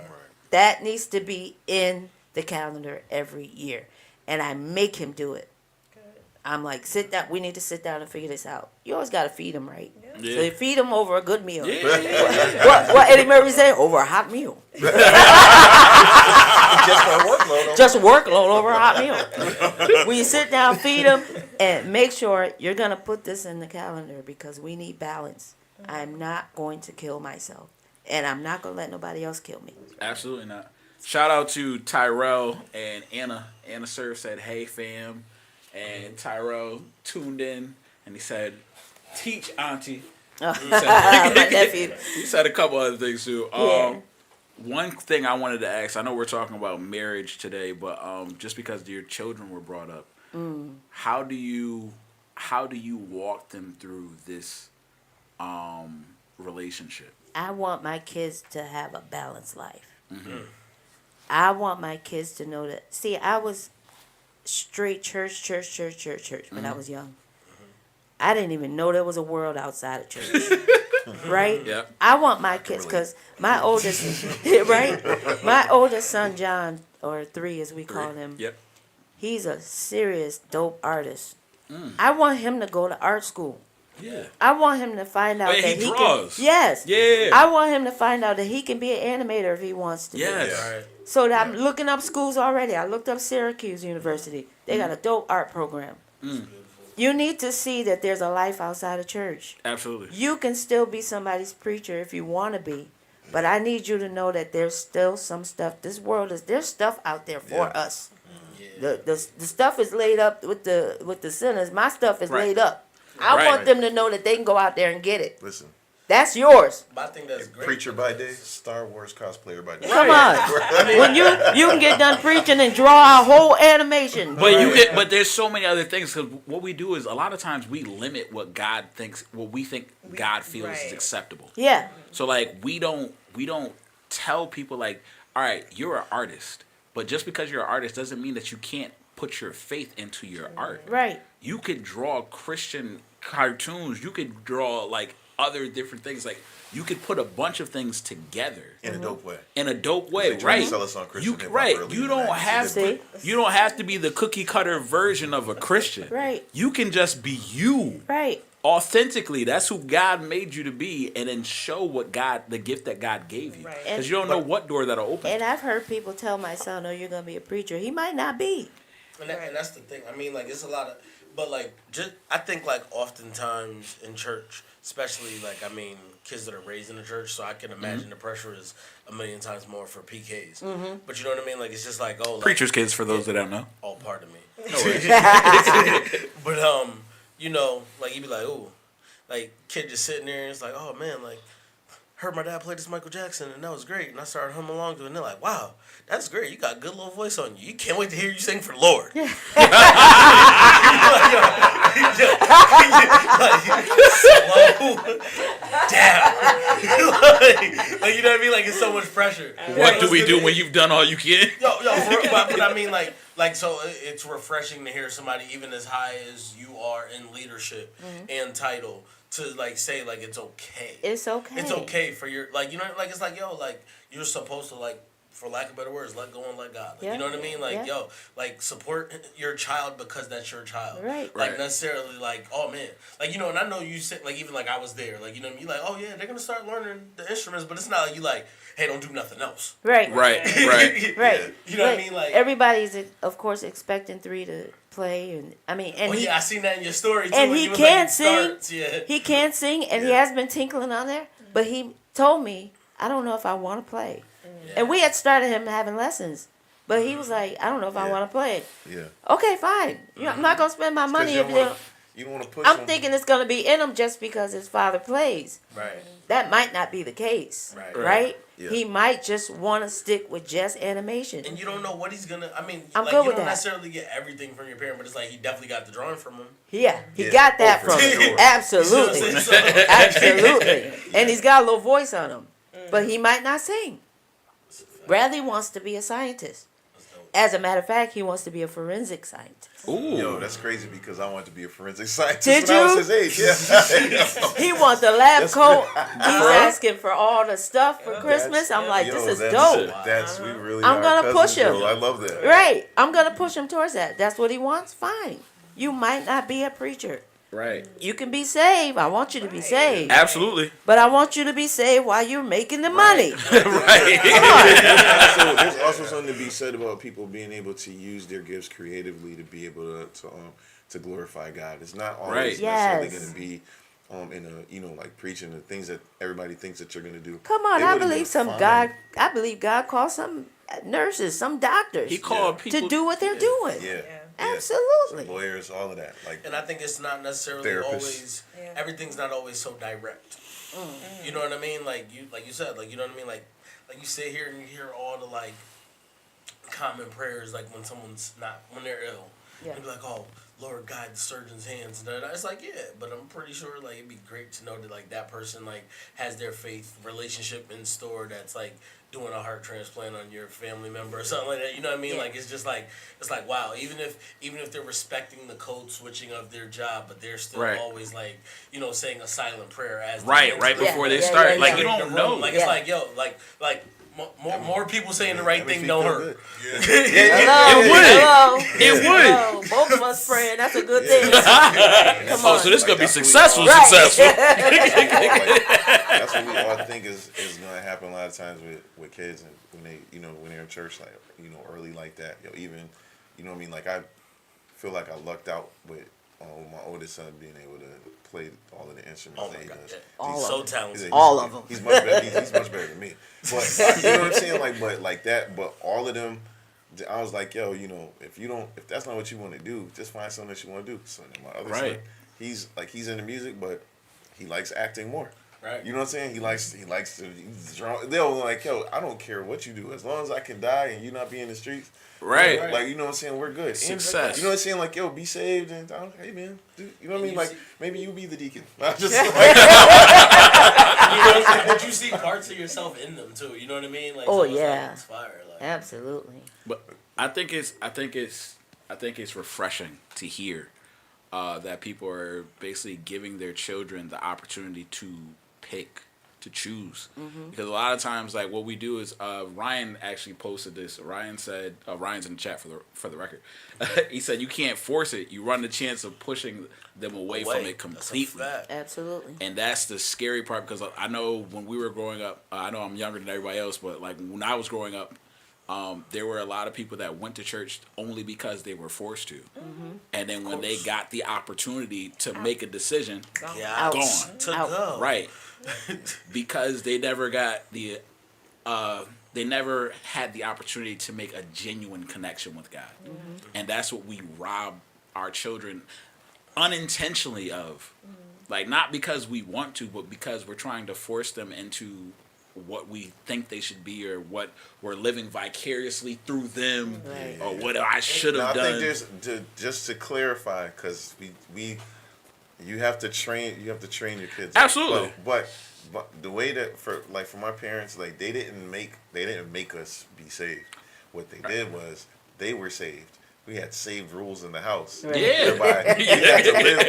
That needs to be in the calendar every year. And I make him do it. Good. I'm like, sit down. We need to sit down and figure this out. You always got to feed him, right? Yeah. So you feed him over a good meal. Yeah. What Eddie Murphy say? Over a hot meal. just a workload. Just workload over a hot meal. When you sit down, feed him, and make sure you're going to put this in the calendar because we need balance. I'm not going to kill myself. And I'm not going to let nobody else kill me. Absolutely not. Shout out to Tyrell and Anna. Anna Surf said, hey fam. And Tyrell tuned in and he said, teach auntie. My nephew. He said a couple other things too. Yeah. One thing I wanted to ask, I know we're talking about marriage today, but just because your children were brought up, how do you walk them through this relationship? I want my kids to have a balanced life. I want my kids to know that. See, I was straight church when I was young. I didn't even know there was a world outside of church. Right? Yeah. I want my kids, because my oldest, right? My oldest son, John, or 3 as we call him, Yep. he's a serious dope artist. I want him to go to art school. Yeah. I want him to find out yeah, that he he draws. can. Yes. Yeah. I want him to find out that he can be an animator if he wants to. Yes. Yeah. Right. So that I'm looking up schools already. I looked up Syracuse University. They got a dope art program. You need to see that there's a life outside of church. Absolutely. You can still be somebody's preacher if you want to be, but I need you to know that there's still some stuff. There's stuff out there for us. The stuff is laid up with the sinners. My stuff is Right. laid up. I Right. want them to know that they can go out there and get it. Listen, That's yours. But I think that's great. Preacher by day, Star Wars cosplayer by day. Come on. When you can get done preaching and draw a whole animation. But you get, but there's so many other things because what we do is a lot of times we limit what we think God feels is Right. acceptable. Yeah. So like we don't tell people like, all right, you're an artist, but just because you're an artist doesn't mean that you can't put your faith into your art. Right. You could draw Christian cartoons. You could draw like other different things. Like you could put a bunch of things together In a dope way. in a dope way, They tried to right? sell us on Christian hip-hop Right. early You in the don't 90s. have See? you don't have to be the cookie cutter version of a Christian. Right. You can just be you. Right. Authentically, that's who God made you to be, and then show what the gift that God gave you, Right. because you don't know what door that'll open. And I've heard people tell my son, "Oh, you're gonna be a preacher." He might not be. And that's the thing. I mean, like, it's a lot of, but like, just I think like oftentimes in church, especially like, I mean, kids that are raised in the church, so I can imagine the pressure is a million times more for PKs. But you know what I mean? Like, it's just like, oh, like, Preacher's kids, for those that don't know. oh, pardon me. But you know, like you'd be like, ooh, like kid just sitting there and it's like, oh man, like heard my dad play this Michael Jackson and that was great, and I started humming along to it and they're like, wow, that's great, you got a good little voice on you. You can't wait to hear you sing for the Lord. Slow down. like, you know what I mean? Like it's so much pressure. What do we do when you've done all you can? But I mean, like, so it's refreshing to hear somebody even as high as you are in leadership and title to like say like it's okay. It's okay. It's okay for your like, you know, like it's like, yo, like you're supposed to, like, for lack of better words, let go and let God. Like, Yeah. you know what I mean? Like, Yeah. yo, like support your child because that's your child. Right. Like Right. necessarily like, oh man, like, you know, and I know you said like even like I was there, like, you know what I mean? Like, oh yeah, they're gonna start learning the instruments, but it's not like you like, hey, don't do nothing else. Right. Right. Right. You know what I mean? Like, everybody's of course expecting 3 to play, and I mean, and oh he yeah, I seen that in your story too. and when he you was, can't like, sing. starts, yeah. He can't sing, and he has been tinkling on there. But he told me, I don't know if I want to play. Yeah. And we had started him having lessons, but he was like, I don't know if I Yeah. want to play. Yeah. Okay, fine. I'm not gonna spend my money if you don't. You don't want to push I'm them. thinking it's gonna be in him just because his father plays. Right. That might not be the case, Right. right? Yeah. He might just want to stick with just animation. And you don't know what he's gonna. I mean, I'm like, good you with don't that. necessarily get everything from your parent, but it's like he definitely got the drawing from him. Yeah, he Yeah. got that Oh, from for him. sure. Absolutely. You see what I'm saying? Absolutely. And he's got a little voice on him. But he might not sing. Bradley wants to be a scientist. As a matter of fact, he wants to be a forensic scientist. Ooh. Yo, that's crazy because I wanted to be a forensic scientist Did when I you? was his age. Yeah. He wants the lab That's coat. good. He's asking for all the stuff for Christmas. I'm like, Yo, this is that's, dope. That's we really. I'm are gonna push cousins, him. bro. I love that. Right. I'm going to push him towards that. That's what he wants. Fine. You might not be a preacher. Right. You can be saved. I want you to be saved. Absolutely. But I want you to be saved while you're making the money. Right. There's also something to be said about people being able to use their gifts creatively to be able to glorify God. It's not always Right. necessarily Yes. going to be in a like preaching the things that everybody thinks that you're going to do. Come on, It I would've believe been fine. I believe God called some nurses, some doctors He called people to do what they're doing. Yeah. Absolutely. Lawyers, all of that. Like And I think it's not necessarily Therapists. always. Yeah. Everything's not always so direct. You know what I mean? Like you said, like, you know what I mean? Like you sit here and you hear all the like common prayers, like when someone's not, when they're ill. Yeah. You'd be like, oh, Lord, guide the surgeon's hands. And it's like, yeah, but I'm pretty sure like it'd be great to know that like that person like has their faith relationship in store that's like doing a heart transplant on your family member or something like that. You know what I mean? Yeah. Like it's just like, it's like, wow, even if they're respecting the code switching of their job, but they're still Right. always like, you know, saying a silent prayer as they Right. enter Right the before room. they Yeah, start. yeah, Like yeah. you The don't room. know. Like Yeah. it's like, yo, like more people saying the right that makes thing me don't feel hurt. good. Hello. It would. Hello. It would. Hello. Both of us praying. That's a good thing. Come Oh, on. so this gonna be Like, that's what we successful. all- Successful. That's what we all think is going to happen a lot of times with kids and when they're in church, like early like that. Even what I mean, like I feel like I lucked out with my oldest son being able to play all of the instruments Oh that my he god, does. yeah. All He's of so them. talented. All of them. He's much better. He's much better than me. But you know what I'm saying? Like that. But all of them, I was like, yo, if that's not what you want to do, just find something that you want to do. So then my other son, Right. he's in the music, but he likes acting more. Right. You know what I'm saying? He likes to. He's drunk. They'll like, yo, I don't care what you do, as long as I can die and you not be in the streets. Right. Right. Like, you know what I'm saying? We're good. And, Success. you know what I'm saying? Like, yo, be saved and hey man, dude, you know what I mean? you Like, see- maybe you be the deacon. I just You know what I'm saying? But you see parts of yourself in them too. You know what I mean? Like, Oh, so it's yeah. like, it's fire. Like, Absolutely. But I think it's refreshing to hear that people are basically giving their children the opportunity to pick, to choose. Because a lot of times, like what we do is, Ryan actually posted this. Ryan said, Ryan's in the chat for the record. He said, you can't force it. You run the chance of pushing them away from it That's a completely. fact. Absolutely. And that's the scary part, because I know when we were growing up, I know I'm younger than everybody else, but like when I was growing up, there were a lot of people that went to church only because they were forced to. And then when they got the opportunity to make a decision, Yeah, gone. to Out. go. Right. Because they never got they never had the opportunity to make a genuine connection with God. And that's what we rob our children unintentionally of. Like, not because we want to, but because we're trying to force them into what we think they should be, or what we're living vicariously through them, Right. or what I should No, I have done. think just to clarify, because you have to train your kids. Absolutely. But the way that for my parents, like they didn't make us be saved. What they did was they were saved. We had saved rules in the house. Right. Yeah. Whereby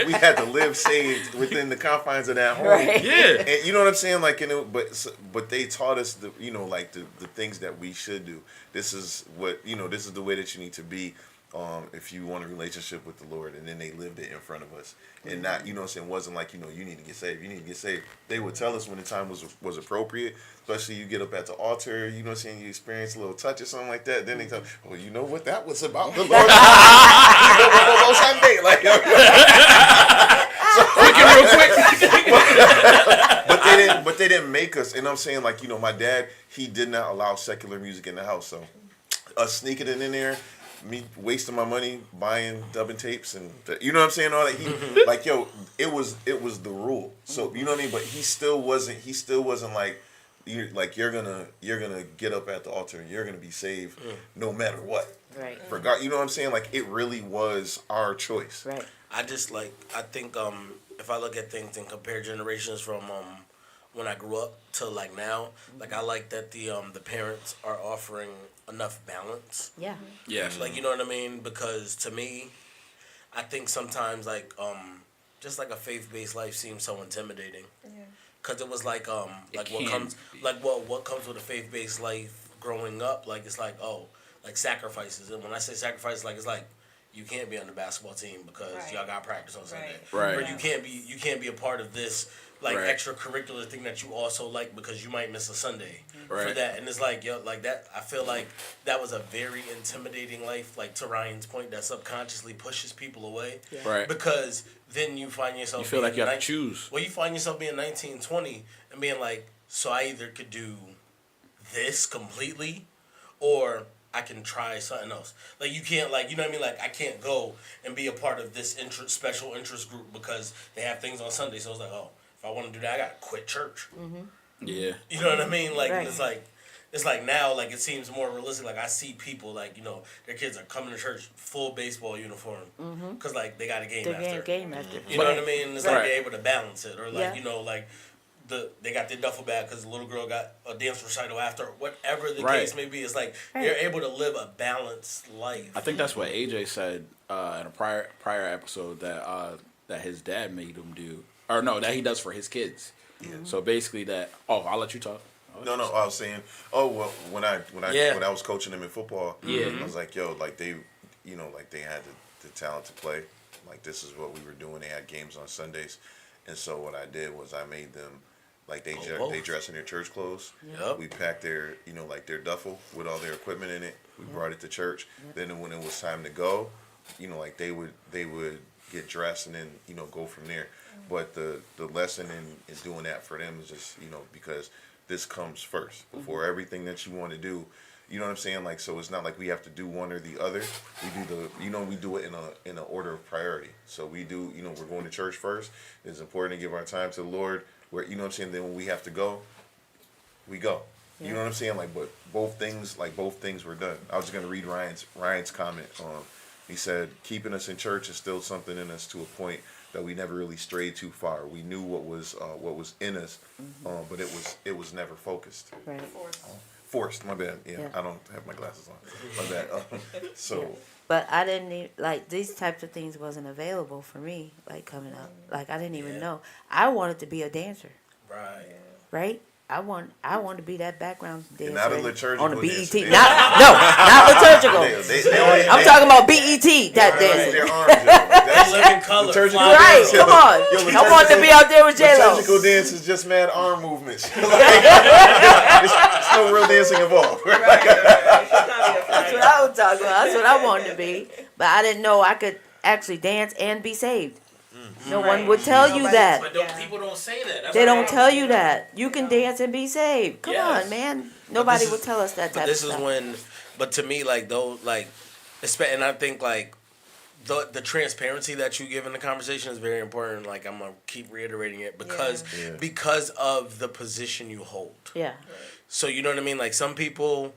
we had to live saved within the confines of that home. Right. Yeah. And you know what I'm saying? Like, but they taught us the things that we should do. This is the way that you need to be, if you want a relationship with the Lord. And then they lived it in front of us, and not, you know what I'm saying, it wasn't like, you need to get saved. You need to get saved. They would tell us when the time was appropriate. Especially you get up at the altar, you know what I'm saying, you experience a little touch or something like that. Then they tell, well, you know what that was about, the Lord. Sunday, like. But they didn't make us. And I'm saying, like, my dad, he did not allow secular music in the house. So us sneaking it in there, me wasting my money buying dubbing tapes, and you know what I'm saying, all that. He like, yo, it was the rule. So you know what I mean. But he still wasn't like, you're gonna get up at the altar and you're gonna be saved no matter what. Right. For God, you know what I'm saying? Like, it really was our choice. Right. I think if I look at things and compare generations from when I grew up to like now, like I like that the parents are offering enough balance. Yeah. Yeah. Like, you know what I mean? Because to me, I think sometimes like just like a faith-based life seems so intimidating. Yeah. Cause it was like what can comes be. what comes with a faith-based life growing up, like it's like, oh, like sacrifices. And when I say sacrifices, like it's like you can't be on the basketball team because Right. y'all got practice on Sunday. Right. Or you can't be a part of this like Right. extracurricular thing that you also like because you might miss a Sunday for Right. that. And it's like, yo, like that, I feel like that was a very intimidating life, like to Ryan's point, that subconsciously pushes people away. Yeah. Right. Because then you find yourself You feel like being you have to choose. Well, you find yourself being 19, 20 and being like, so I either could do this completely or I can try something else. Like, you can't, like, you know what I mean? Like, I can't go and be a part of this special interest group because they have things on Sunday. So it's like, oh, if I want to do that, I got to quit church. Yeah. You know what I mean? Like, Right. it's like now, like, it seems more realistic. Like, I see people, like, their kids are coming to church full baseball uniform because, like, they got a game The after. game after. You know what I mean? It's like Right. they're able to balance it, or like Yeah. like they got their duffel bag because the little girl got a dance recital after. Whatever the Right. case may be, it's like Right. you're able to live a balanced life. I think that's what AJ said in a prior episode that his dad made him do, or no, that he does for his kids. Yeah. So basically, I'll let you talk. No, I was saying, well, when I was coaching them in football, Yeah. I was like, yo, like they had the talent to play. Like, this is what we were doing. They had games on Sundays, and so what I did was I made them, like, they dress in their church clothes. Yep. We packed their their duffel with all their equipment in it. We brought it to church. Then when it was time to go, like they would get dressed and then go from there. But the lesson in doing that for them is just because this comes first before everything that you want to do. You know what I'm saying? Like, so it's not like we have to do one or the other. We do we do it in a order of priority. So we do, we're going to church first. It's important to give our time to the Lord. Where, you know what I'm saying? Then when we have to go, we go. You know what I'm saying? Like, but both things were done. I was just gonna read Ryan's comment. He said, keeping us in church is still something in us to a point that we never really strayed too far. We knew what was in us, but it was never focused. Right. Forced. My bad. Yeah, Yeah. I don't have my glasses on. My bad. So. But I didn't like these types of things wasn't available for me like coming up. Like I didn't even know. I wanted to be a dancer, Right. right? I want to be that background dancer not a liturgical on the BET. dancer. Not liturgical. I'm talking about BET that dancer. Their arms, yo. Living color. Liturgical fly Right, dance, girl. come on. Yo, I want to be out there with J-Lo. Liturgical dance is just mad arm movements. It's no real dancing involved. That's what I was talking about. That's what I wanted to be. But I didn't know I could actually dance and be saved. No one would tell you that. But people don't say that. That's They why don't tell you that. You can dance and be saved. Come Yes. on, man. Nobody this would is- tell us that But type this of is stuff. when, but to me, like though, like, and I think like the transparency that you give in the conversation is very important. Like I'm gonna keep reiterating it because of the position you hold. Yeah. So you know what I mean. Like some people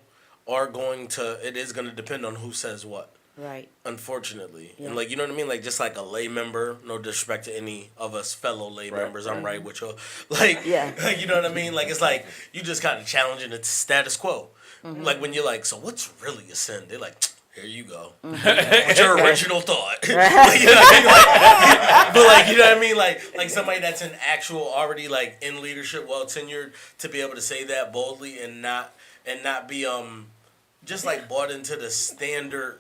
are going to. It is going to depend on who says what. Right. Unfortunately, Yeah. and like you know what I mean, like just like a lay member. No disrespect to any of us fellow lay members. I'm right with you. Like, Yeah. you know what I mean. Like it's like you just kind of challenging the status quo. Like when you're like, so what's really a sin? They're like, here you go. What's your original thought? Like, you know what I mean? Like, but like you know what I mean, like somebody that's in actual already like in leadership, well tenured, to be able to say that boldly and not be just like bought into the standard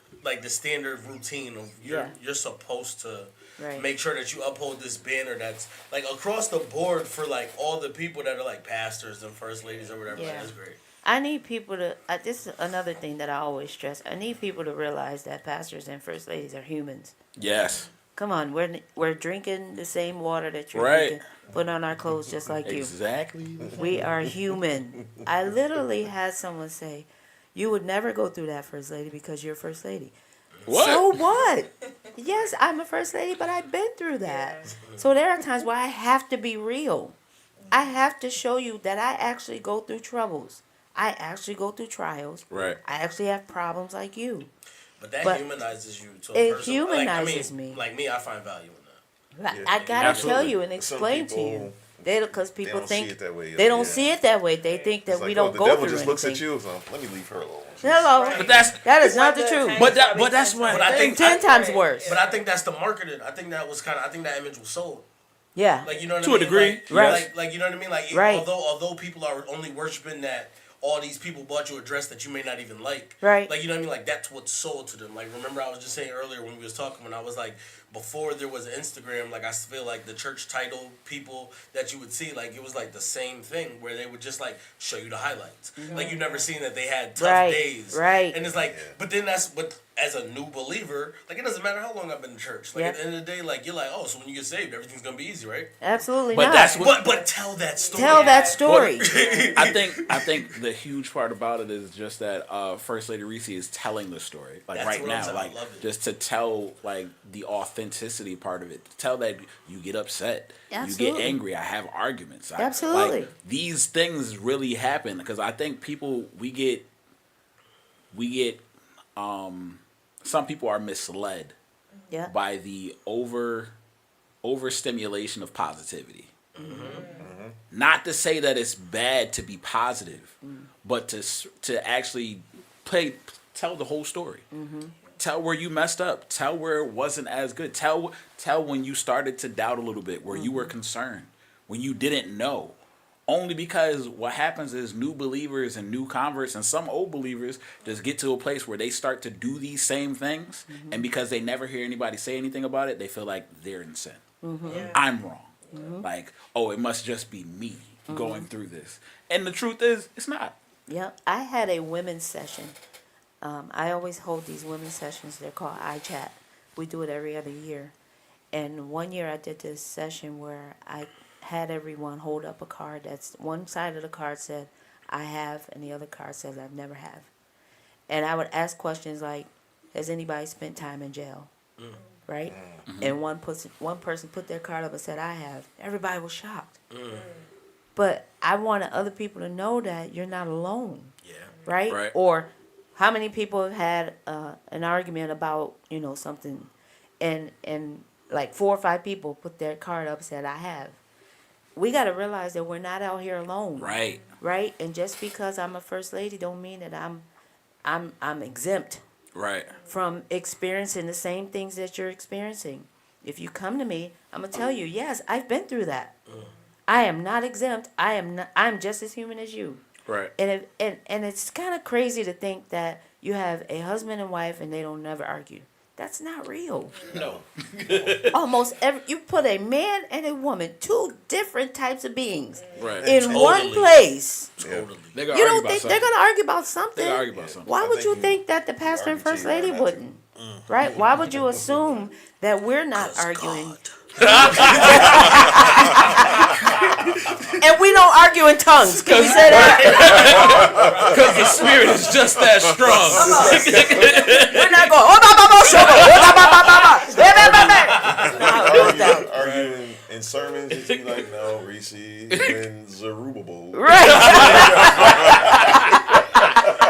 routine of you're supposed to Right. make sure that you uphold this banner that's like across the board for like all the people that are like pastors and first ladies or whatever. Like, Yeah. that's great. I need people to. This is another thing that I always stress. I need people to realize that pastors and first ladies are humans. Yes. Come on, we're drinking the same water that you're Right. drinking, putting on our clothes just like you. Exactly. We are human. I literally had someone say, "You would never go through that, first lady, because you're first lady." What? So what? Yes, I'm a first lady, but I've been through that. So there are times where I have to be real. I have to show you that I actually go through troubles. I actually go through trials. Right. I actually have problems like you. But that But humanizes you to it a person. humanizes like, I mean, me. Like me, I find value in that. I gotta tell Absolutely. you and Some explain to you. people, Because they people don't think see it that way. they don't Yeah. see it that way. They think that It's we like, don't the go devil through just looks anything. at you. So let me leave her alone. Hello. But that's That is not Like the the truth. tank But probably that's ten when- times But I worse. think- 10 times worse. But I think that's the marketing. I think that was I think that image was sold. Yeah. Like you know what To I a mean? degree, Like, yes. Like you know what I mean? Like Right. although people are only worshiping that all these people bought you a dress that you may not even like. Right. Like you know what I mean? Like that's what's sold to them. Like remember I was just saying earlier when we was talking when I was like before there was Instagram, like I feel like the church title people that you would see, like it was like the same thing where they would just like show you the highlights. Like you never seen that they had tough Right, days. right. And it's like but as a new believer, like it doesn't matter how long I've been in church. Like Yeah. at the end of the day, like you're like, oh, so when you get saved, everything's gonna be easy, right? Absolutely But not. that's what- But tell that story. Tell that story. I think the huge part about it is just that First Lady Reese is telling the story, like That's right what I'm now, saying. I like love it. just to tell like the authenticity part of it, to tell that you get upset, you Absolutely. get angry, I have arguments, Absolutely. like, these things really happen because I think people we get some people are misled Yeah. by the overstimulation of positivity. Not to say that it's bad to be positive, but to actually tell the whole story. Tell where you messed up. Tell where it wasn't as good. Tell when you started to doubt a little bit, where you were concerned, when you didn't know. Only because what happens is new believers and new converts and some old believers just get to a place where they start to do these same things, and because they never hear anybody say anything about it, they feel like they're in sin. Yeah. I'm wrong. Like, oh, it must just be me going through this. And the truth is, it's not. Yeah. I had a women's session. I always hold these women's sessions. They're called iChat. We do it every other year. And one year I did this session where I had everyone hold up a card that's one side of the card said I have and the other card says I've never have. And I would ask questions like, has anybody spent time in jail? Right? And one person put their card up and said, I have. Everybody was shocked. But I wanted other people to know that you're not alone. Yeah. Right? Right. Or how many people have had an argument about, something, and like 4 or 5 people put their card up and said, I have. We got to realize that we're not out here alone. Right. Right? And just because I'm a first lady don't mean that I'm exempt Right. from experiencing the same things that you're experiencing. If you come to me, I'm going to tell you, yes, I've been through that. I am not exempt. I'm just as human as you. Right. And it's kind of crazy to think that you have a husband and wife and they don't never argue. That's not real. No. Almost you put a man and a woman, 2 different types of beings, Right. in Totally. one place. Totally. They gonna You argue don't about think something. they're gonna argue about something? They gonna argue about something. Why I would think you you think that the pastor and argue first till you lady learn not to. wouldn't? Right? Why would you assume that we're not arguing? And we don't argue in tongues. Can we say that? Because the spirit is just that strong. We're not going. Oh, ba, ba, ba, shogo. Oh, ba, ba, ba, ba, ba. Ba, ba, ba, ba. Arguing in sermons, it's be like, no, Reese and Zerubbabel. Right.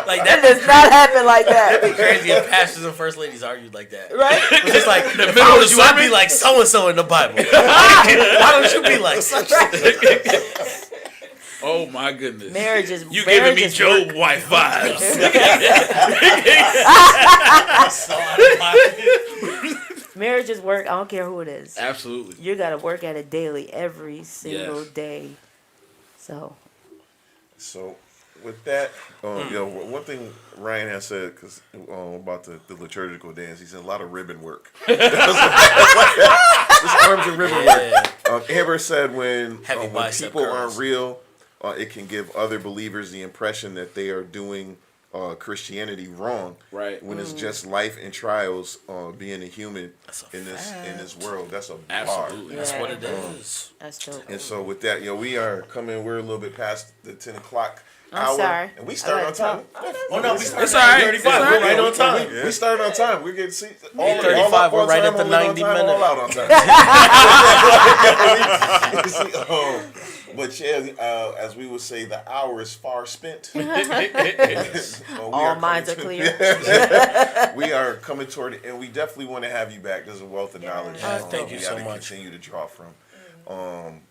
Like That that does not happen like that. crazy if pastors and first ladies argued like that. Right? It's just like the middle of you, I'd be like so and so in the Bible. Why don't you be like such? Oh my goodness. Marriage is You giving me marriage is Job work. wife vibes. Marriage is work. I don't care who it is. Absolutely. You got to work at it daily, every single Yes. day. So, So, with that, one thing Ryan has said about the liturgical dance, he said a lot of ribbon work. This arms and ribbon work. Amber said when Heavy bicep people curls. aren't real, it can give other believers the impression that they are doing Christianity wrong. Right. When it's just life and trials, being a human That's a in this world. That's a bar. Absolutely. That's Yeah. what it is. that's dope. And so with that, we are coming. We're a little bit past the 10 o'clock I'm hour, sorry. and we I started on like time. Oh no, we started It's all right. at 35. It's all We're right on time. We started on time. We're getting seats. 8:35, we're right at the 90 minute. All out on time. But as we would say, the hour is far spent. All minds are clear. We are coming toward it, and we definitely want to have you back. There's a wealth of knowledge. Thank you we so gotta much. Continue to draw from.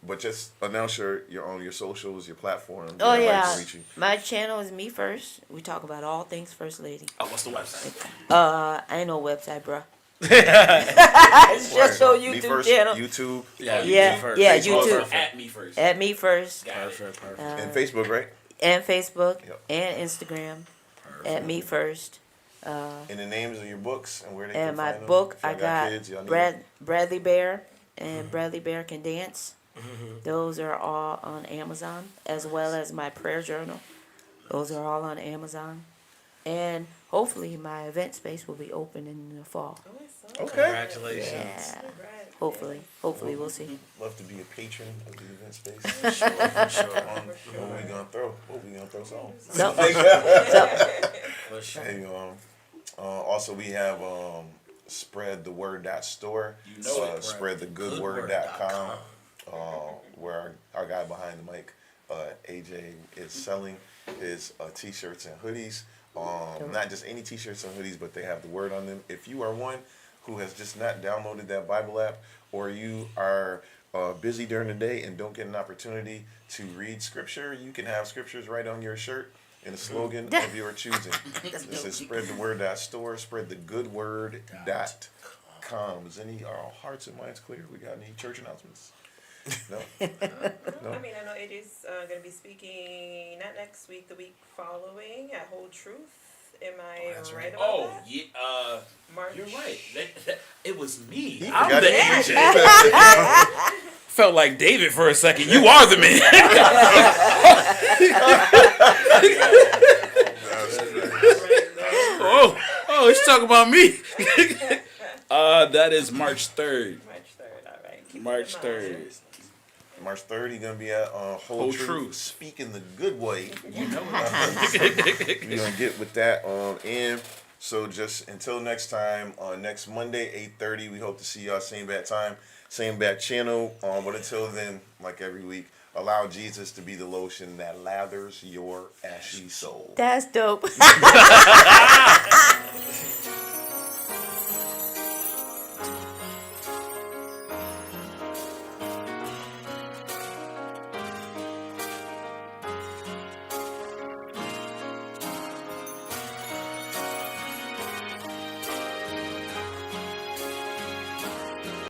But just announce your socials, your platform. Oh, everybody yeah. can reach you. My channel is Me First. We talk about all things First Lady. Oh, what's the website? I ain't no website, bruh. It's just your Me YouTube First, channel. YouTube, Yeah, Yeah, first. yeah, Facebook. YouTube. At me first. At Me First. Perfect, perfect. and Facebook, right? And Facebook. Yep. And Instagram. At Me First. And the names of your books and where they And can my find them. book, If y'all I got kids, y'all need Bradley Bear and Bradley Bear Can Dance. Those are all on Amazon, as well as my prayer journal. Those are all on Amazon. And hopefully my event space will be open in the fall. Okay. Congratulations. Yeah. Hopefully we'll see. Love to be a patron of the event space. Sure. What we gonna throw? What we gonna throw songs? So, For sure. Hey, also we have SpreadTheWord.store. You know it. SpreadTheGoodWord.com. Where our guy behind the mic, AJ, is selling his t-shirts and hoodies. Not just any t-shirts and hoodies, but they have the word on them. If you are one who has just not downloaded that Bible app, or you are busy during the day and don't get an opportunity to read scripture, you can have scriptures right on your shirt in a slogan of your choosing. This is SpreadTheWord.store, SpreadTheGoodWord.com. Is any hearts and minds clear? We got any church announcements? No. I mean, I know AJ's going to be speaking not next week, the week following at Whole Truth. Am I right about Oh, that? yeah. March. You're right. It was me. He I'm forgot the it. agent. Felt like David for a second. You are the man. Oh, he's talking about me. That is March 3rd. March 3rd, all right. Keep March it in mind. 3rd. March 3rd, he's gonna be at Whole Whole Truth, Truth. speaking the good way. You know it. We're gonna get with that. And so just until next time, next Monday, 8:30. We hope to see y'all same bad time, same bad channel. But until then, like every week, allow Jesus to be the lotion that lathers your ashy soul. That's dope.